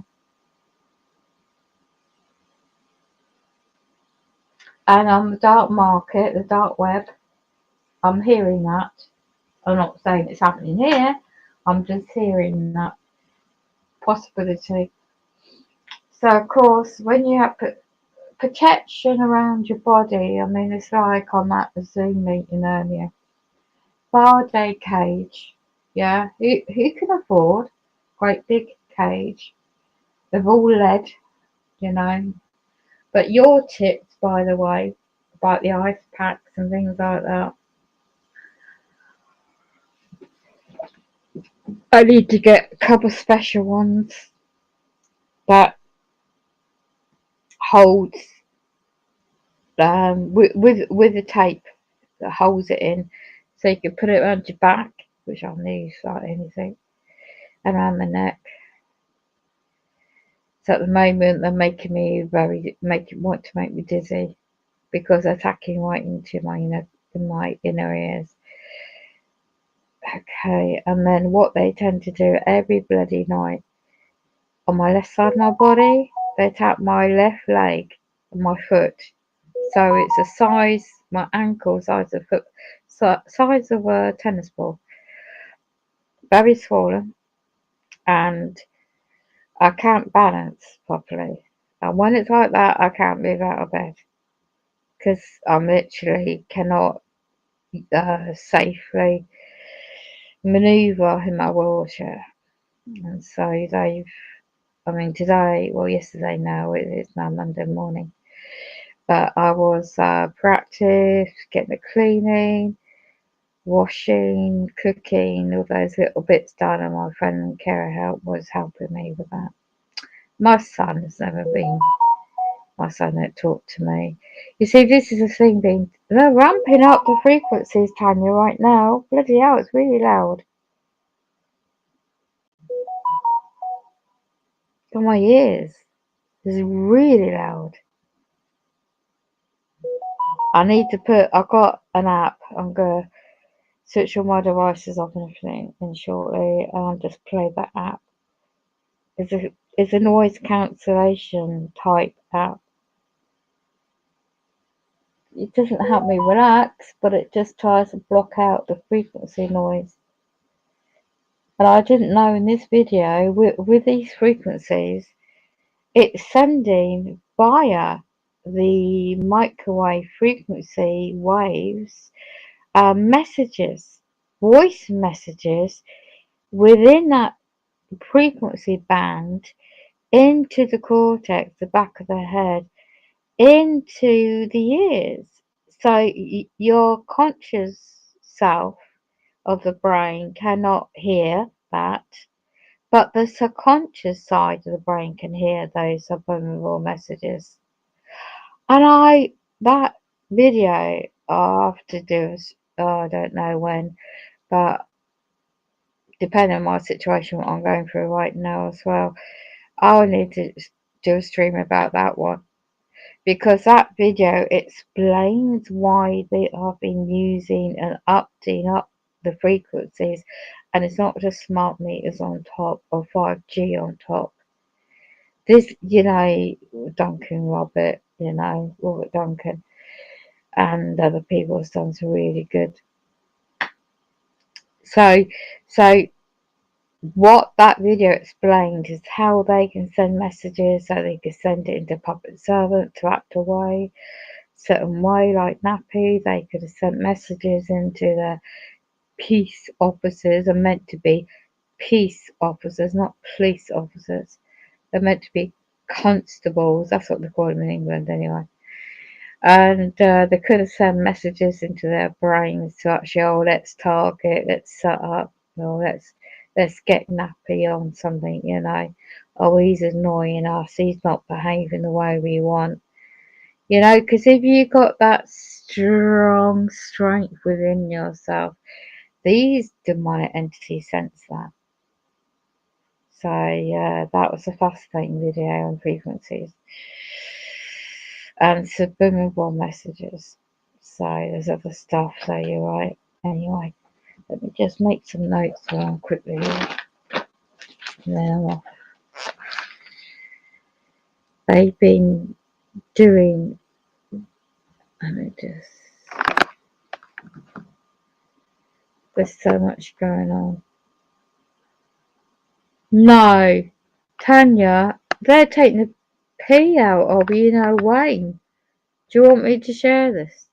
And on the dark market, the dark web, I'm hearing that. I'm not saying it's happening here. I'm just hearing that possibility. So, of course, when you have protection around your body, I mean, it's like on that Zoom meeting earlier. Faraday cage, yeah. Who can afford great big cage? They've all lead, you know. But your tips, by the way, about the ice packs and things like that. I need to get a couple of special ones that holds with the tape that holds it in, so you can put it around your back, which I'll need like anything, and around my neck. So at the moment they're making me want to make me dizzy because they're attacking right into my inner ears. Okay, and then what they tend to do every bloody night on my left side of my body, they tap my left leg and my foot. So it's a size, my ankle size of foot, size of a tennis ball, very swollen, and I can't balance properly. And when it's like that, I can't move out of bed because I literally cannot safely maneuver in my wheelchair. And so I mean, today, well, yesterday now, it's now Monday morning, but I was proactive, getting the cleaning, washing, cooking, all those little bits done, and my friend Kara was helping me with that. My son has never been my son that talked to me. You see, this is the thing they're ramping up the frequencies, Tanya, right now. Bloody hell, it's really loud. For my ears. It's really loud. I've got an app. I'm going to switch all my devices off and everything in shortly, and I'll just play that app. It's a noise cancellation type app. It doesn't help me relax, but it just tries to block out the frequency noise. And I didn't know in this video, with these frequencies, it's sending via the microwave frequency waves messages. voice messages within that frequency band into the cortex, the back of the head, into the ears. So your conscious self of the brain cannot hear that, but the subconscious side of the brain can hear those subliminal messages. And that video I have to do, I don't know when, but depending on my situation, what I'm going through right now as well, I'll need to do a stream about that one. Because that video explains why they have been using and upping up the frequencies, and it's not just smart meters on top or 5G on top. This, Duncan Robert, Robert Duncan and other people have done some really good. So what that video explained is how they can send messages, so they can send it into public servant to act away certain way, like nappy. They could have sent messages into the peace officers, are meant to be peace officers, not police officers. They're meant to be constables, that's what they call them in England anyway. And they could have sent messages into their brains to actually, let's target, let's set up, let's get nappy on something, he's annoying us, he's not behaving the way we want. Because if you got that strong strength within yourself, these demonic entities sense that. So yeah, that was a fascinating video on frequencies and subliminal messages. So there's other stuff, so you're right. Anyway, let me just make some notes around quickly. And then I'm off. They've been doing, there's so much going on. No, Tanya, they're taking the pee out of Wayne. Do you want me to share this?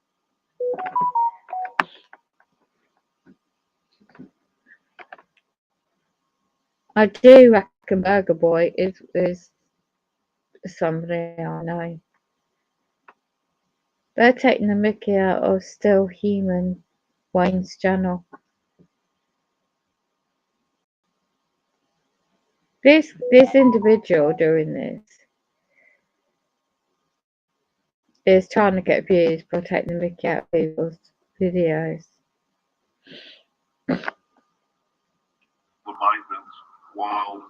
I do reckon Burger Boy is somebody I know. They're taking the mickey out of Still Human, Wayne's channel. This individual doing this is trying to get views by taking the mickey out of people's videos. The maintenance while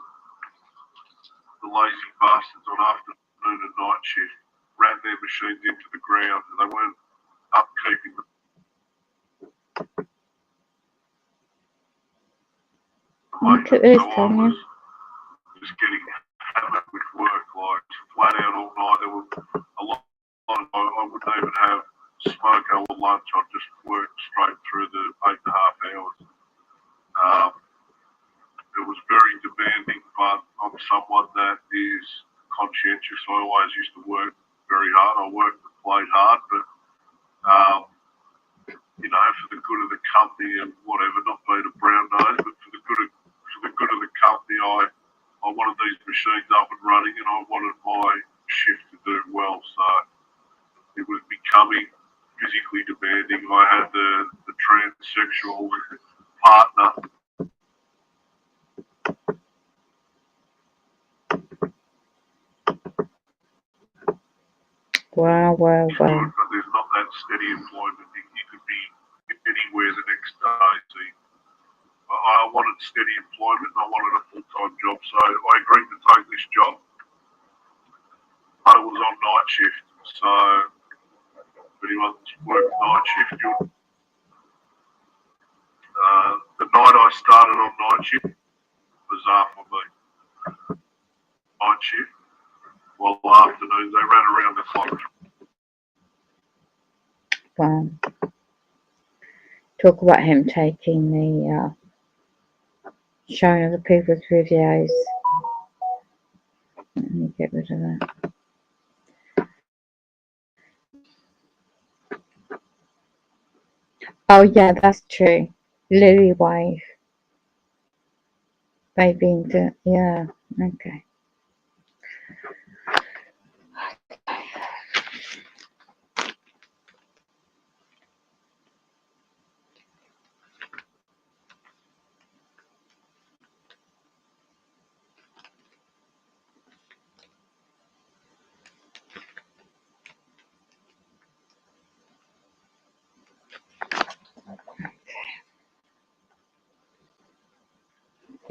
the lazy bastards on afternoon and night shift ran their machines into the ground and they weren't upkeeping them. Look at this, Tanya. Just getting hammered with work, like flat out all night. There were a lot of I wouldn't even have smoke or lunch. I'd just work straight through the 8.5 hours. It was very demanding, but I'm someone that is conscientious. I always used to work very hard. I worked and played hard, but for the good of the company and whatever, not being a brown nose, but for the good of the company, I wanted these machines up and running, and I wanted my shift to do well. So it was becoming physically demanding. I had the transsexual partner. Wow. But there's not that steady employment. You could be anywhere the next day. So I wanted steady employment and I wanted a full-time job. So I agreed to take this job. But it was on night shift. So if anyone's worked night shift, the night I started on night shift was for me. Night shift. Well, afternoons, they ran around the clock. Wow. Talk about him taking the showing other people's videos. Let me get rid of that. Oh yeah, that's true. Lily wave. Baby into, yeah, okay.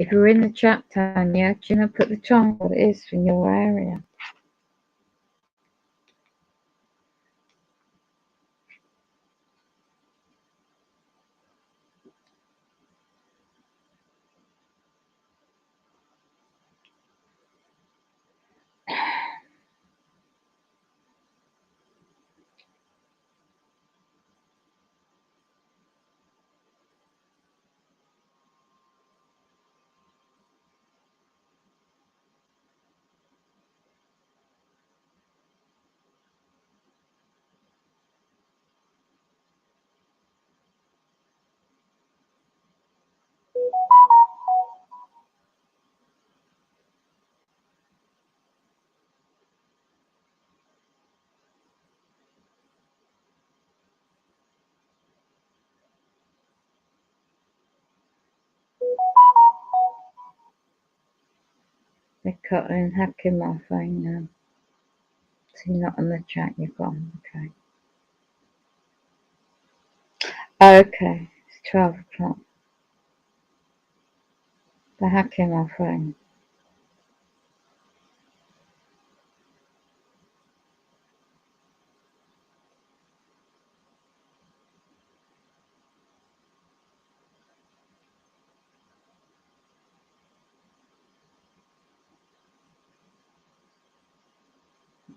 If you're in the chat, Tanya, do you know put the time what it is in your area? They're cutting, hacking my phone now. So you're not in the chat, you're gone, okay. Okay, it's 12 o'clock. They're hacking my phone.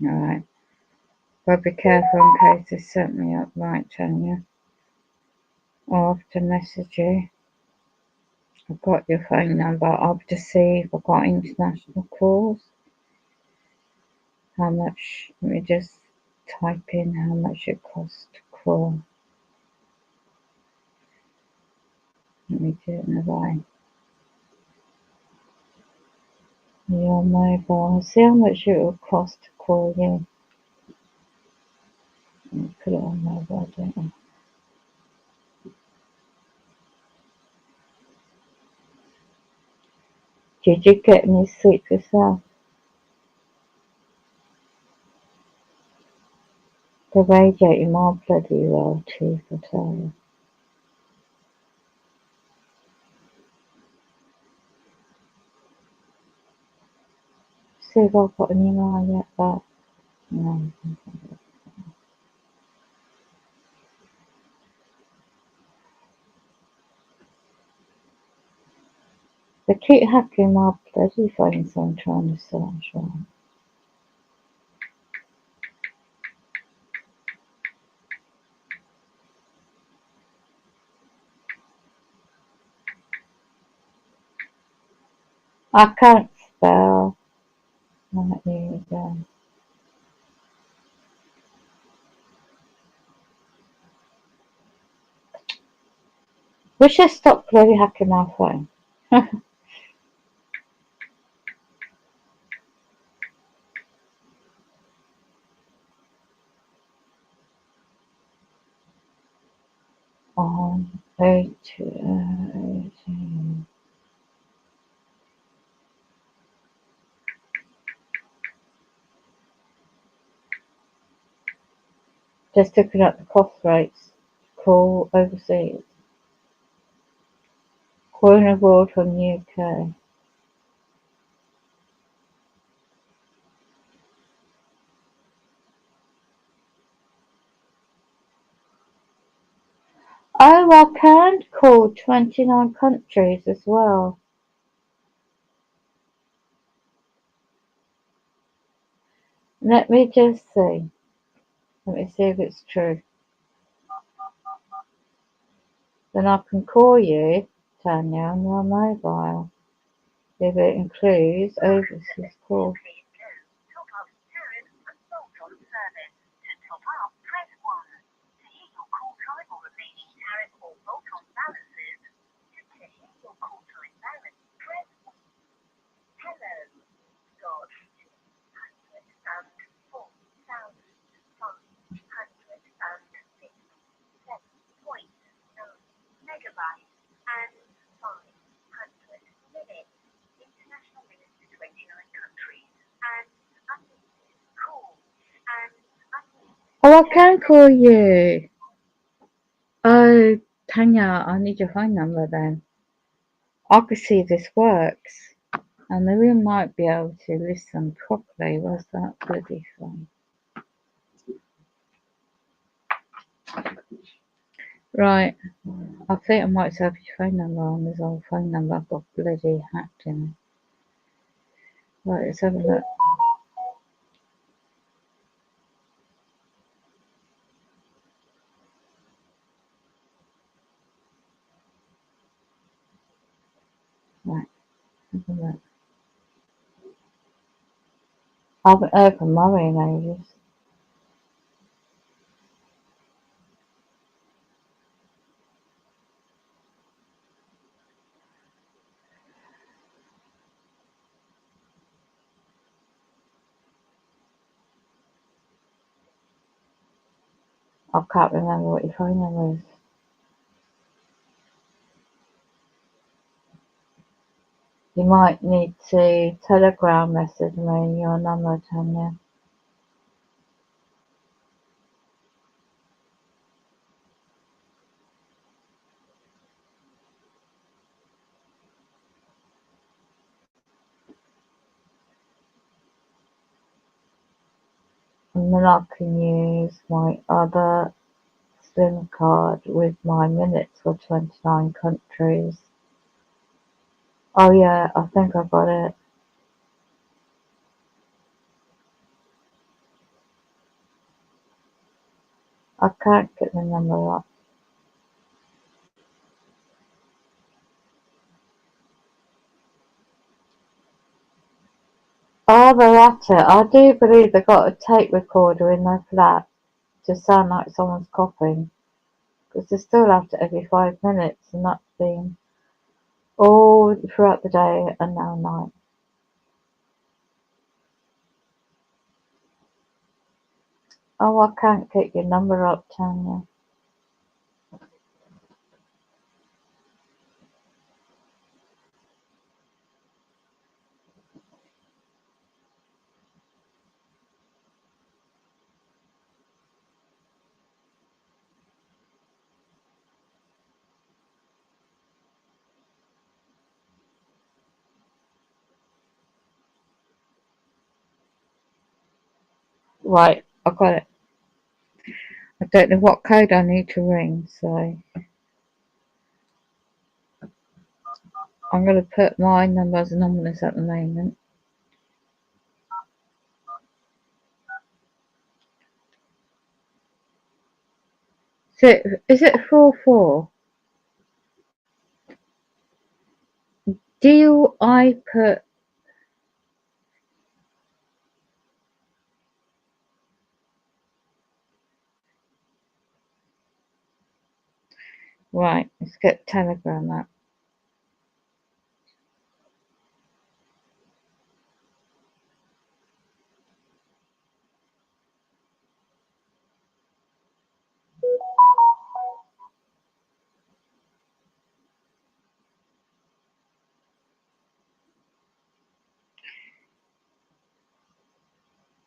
Alright. But be careful in case they set me up right, Tanya. I'll have to message you. I've got your phone number. I'll have to see if I've got international calls. How much, let me just type in how much it costs to call. Let me do it in a way. Your mobile. See how much it will cost to call you. Let me put it on mobile, don't I? Did you get any sleep yourself? They're radiating my bloody well too, I tell you. See if I've got an email yet, but no. They keep hacking my bloody phone, so I'm trying to search right. I can't spell. Right, here we go. Wish I stopped bloody hacking my phone. On 18. Just looking at the cost rates to call overseas. Calling abroad from UK. Oh, I can call 29 countries as well. Let me just see. Let me see if it's true. Then I can call you, Tanya, on your mobile. If it includes overseas calls. I can call you. Oh, Tanya, I need your phone number then. I can see if this works. And then we might be able to listen properly. Where's that bloody phone? Right. I think I might have your phone number on this old phone number. I've got bloody hacked in it. Right, let's have a look. Right, have a look. I haven't heard from Murray in ages. I can't remember what your phone number is. You might need to telegram message me your number, Tanya. And then I can use my other SIM card with my minutes for 29 countries. Oh yeah, I think I got it. I can't get the number up. Oh, they're at it. I do believe they got a tape recorder in their flat to sound like someone's coughing. Because they still have to every 5 minutes, and that's been all throughout the day and now night. Oh, I can't get your number up, Tanya. Right, I got it. I don't know what code I need to ring, so I'm going to put my number as anonymous at the moment. So, is it 44? Do I put... Right, let's get Telegram up.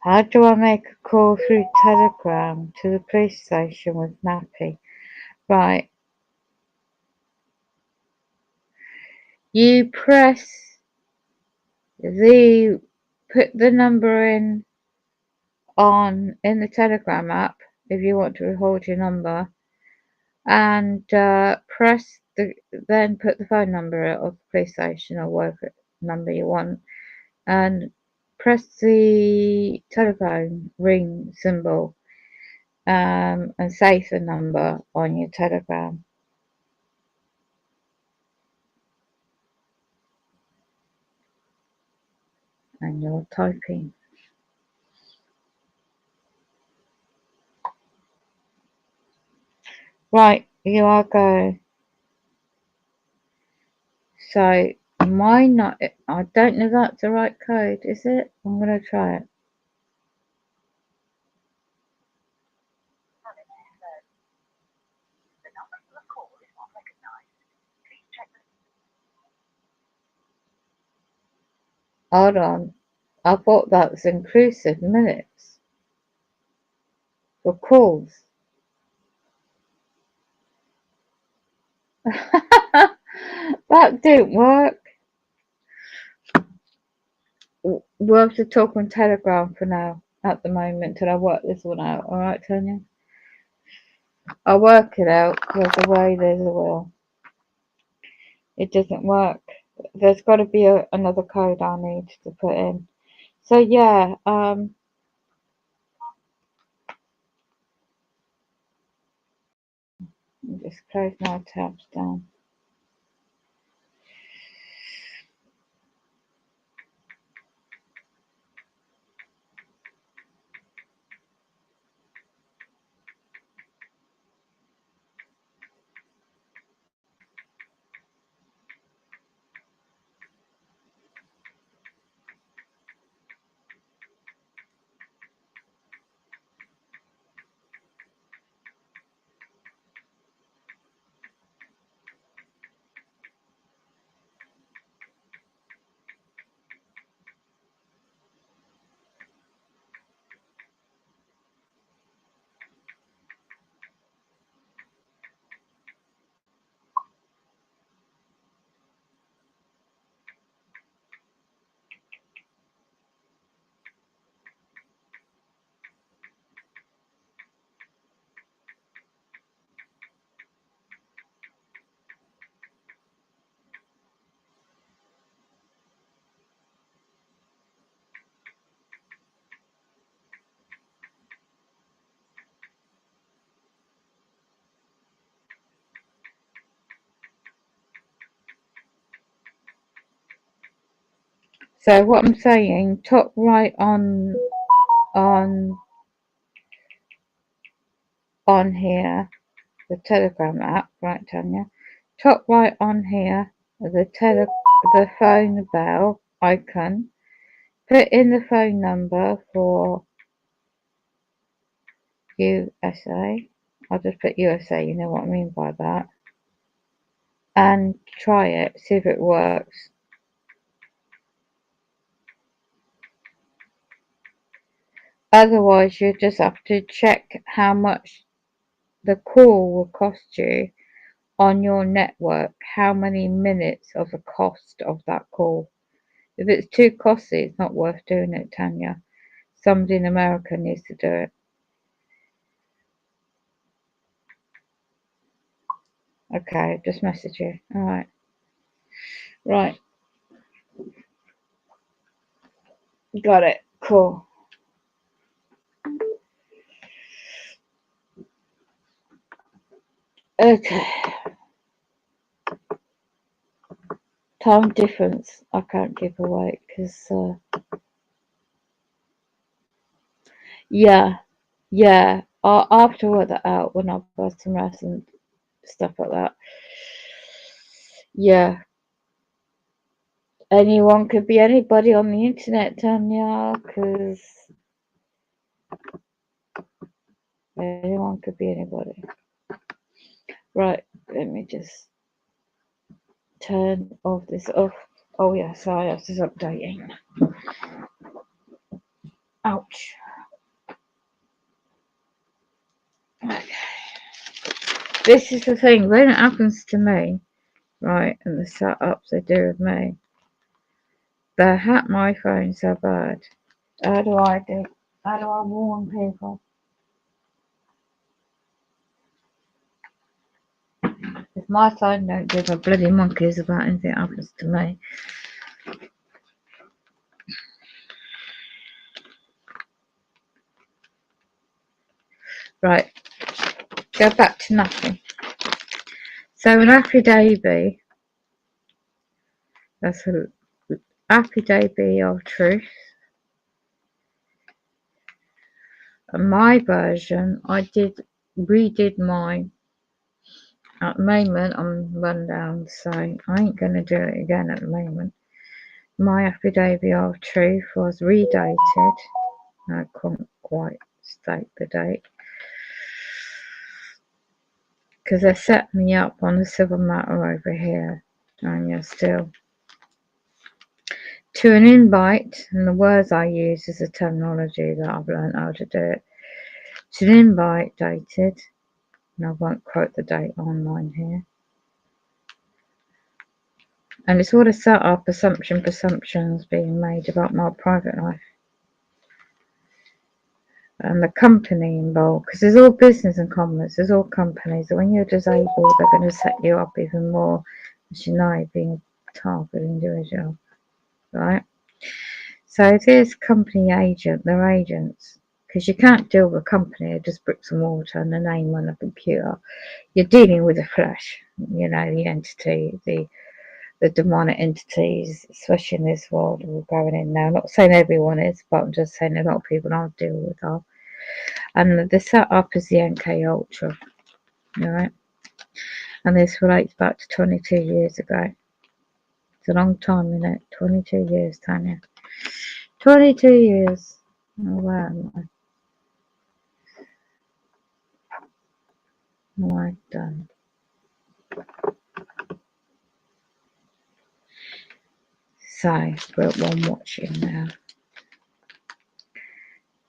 How do I make a call through Telegram to the police station with Nappy? Right, you press the... Put the number in the Telegram app if you want to record your number, and then put the phone number of the police station or whatever number you want, and press the telephone ring symbol, and save the number on your Telegram, and you're typing. Right, here I go. So I don't know if that's the right code, is it? I'm gonna try it. Hold on. I thought that was inclusive minutes. for calls. That didn't work. We'll have to talk on Telegram for now, at the moment, till I work this one out. Alright, Tanya? I'll work it out. There's a way, there's a will. It doesn't work. There's got to be another code I need to put in. So yeah, just close my tabs down. So what I'm saying, top right on here, the Telegram app, right, Tanya? Top right on here, the phone bell icon. Put in the phone number for USA. I'll just put USA, you know what I mean by that. And try it, see if it works. Otherwise, you just have to check how much the call will cost you on your network, how many minutes of the cost of that call. If it's too costly, it's not worth doing it, Tanya. Somebody in America needs to do it. Okay, just message you. Alright. Right. Got it. Cool. Okay. Time difference. I can't keep awake because, yeah. I'll have to work that out when I've got some rest and stuff like that. Yeah. Anyone could be anybody on the internet, Tanya, because anyone could be anybody. Right, let me just turn off this off. Oh yeah, sorry, I was just updating. Ouch. Okay. This is the thing, when it happens to me, right, and the setups they do with me, they hack my phone so bad. How do I warn people? If my phone don't give a bloody monkeys about anything that happens to me. Right, go back to nothing. So an affidavit, that's an affidavit of truth. And my version, redid mine. At the moment, I'm run down, so I ain't going to do it again at the moment. My affidavit of truth was redated. I couldn't quite state the date. Because they set me up on a civil matter over here. And you're still. To an invite, and the words I use is the terminology that I've learned how to do it. It's an invite dated, and I won't quote the date online here. And it's all a set-up, presumptions being made about my private life. And the company involved, because there's all business and commerce, there's all companies. And when you're disabled, they're going to set you up even more, as you know, being a target individual, right? So this company agent, they're agents, because you can't deal with a company, just bricks and mortar and a name on a computer. You're dealing with the flesh, you know, the entity, the demonic entities, especially in this world we're going in now. I'm not saying everyone is, but I'm just saying a lot of people I deal with are. And the setup is the NK Ultra, right? And this relates back to 22 years ago. It's a long time, isn't it? 22 years, Tanya. 22 years. Oh, where am I? What have I done? So, but one watching now.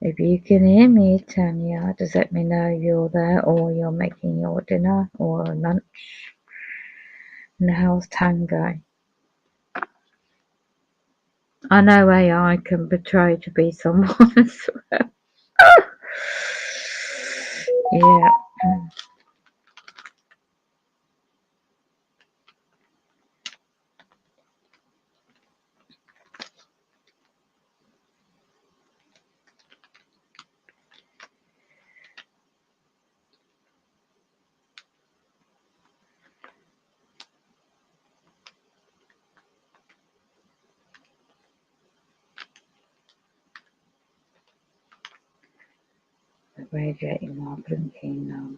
If you can hear me, Tanya, just let me know you're there or you're making your dinner or lunch. And how's Tango? I know AI can betray to be someone as well. Yeah. Radiating while blinking now.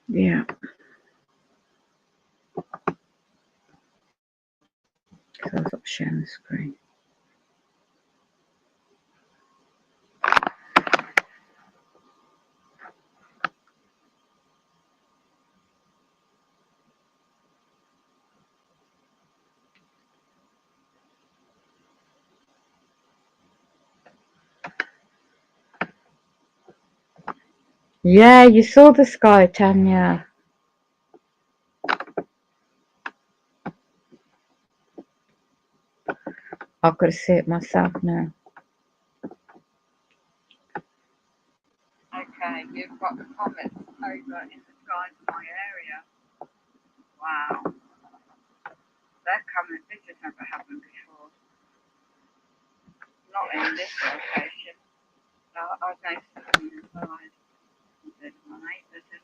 Yeah. So I've got sharing the screen. Yeah, you saw the sky, Tanya. I've got to see it myself now. Okay, you've got the comets over in the skies of my area. Wow. They're coming. This has never happened before. Not in this location. I've noticed it on the side. There's my neighbours in it.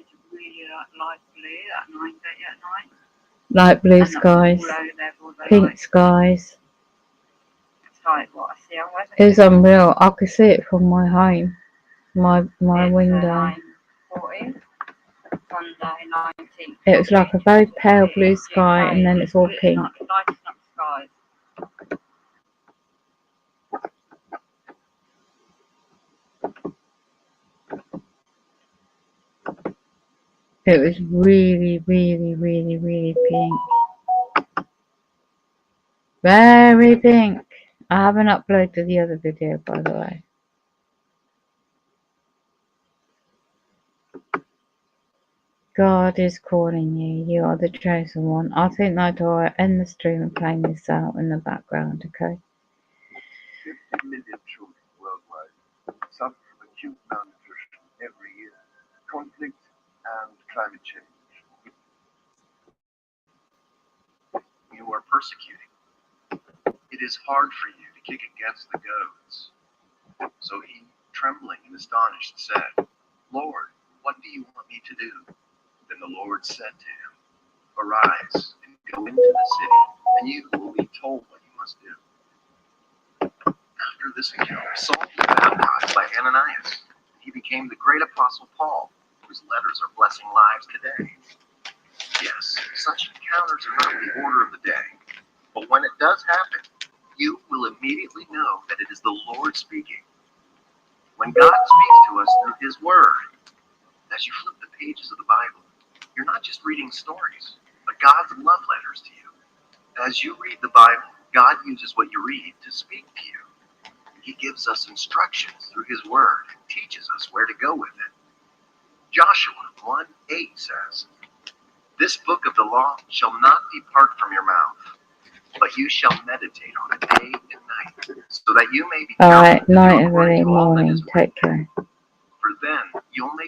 It's really light blue at night, at night. Light blue And skies, all low level, pink like, skies. it's like what I see on weather. It was unreal. I could see it from my home, my window. 9:40, Sunday 19th. It was like a very pale blue sky, and then it's all pink. Lighting up skies. It was really, really, really, really pink. Very pink. I haven't uploaded the other video, by the way. God is calling you. You are the chosen one. I think that I'll end the stream and play this out in the background, okay? 50 million children worldwide suffer from acute malnutrition every year, conflict, and climate change. You are persecuting. It is hard for you to kick against the goads. So he, trembling and astonished, said, Lord, what do you want me to do? Then the Lord said to him, Arise and go into the city, and you will be told what you must do. After this encounter, Saul was baptized by Ananias. He became the great apostle Paul, whose letters are blessing lives today. Yes, such encounters are not the order of the day, but when it does happen, you will immediately know that it is the Lord speaking. When God speaks to us through His Word, as you flip the pages of the Bible, you're not just reading stories, but God's love letters to you. As you read the Bible, God uses what you read to speak to you. He gives us instructions through His Word and teaches us where to go with it. Joshua 1:8 says, "This book of the law shall not depart from your mouth, but you shall meditate on it day and night, so that you may be Alright, careful to do night according everybody, to all that morning. is Take written. care. For then you'll make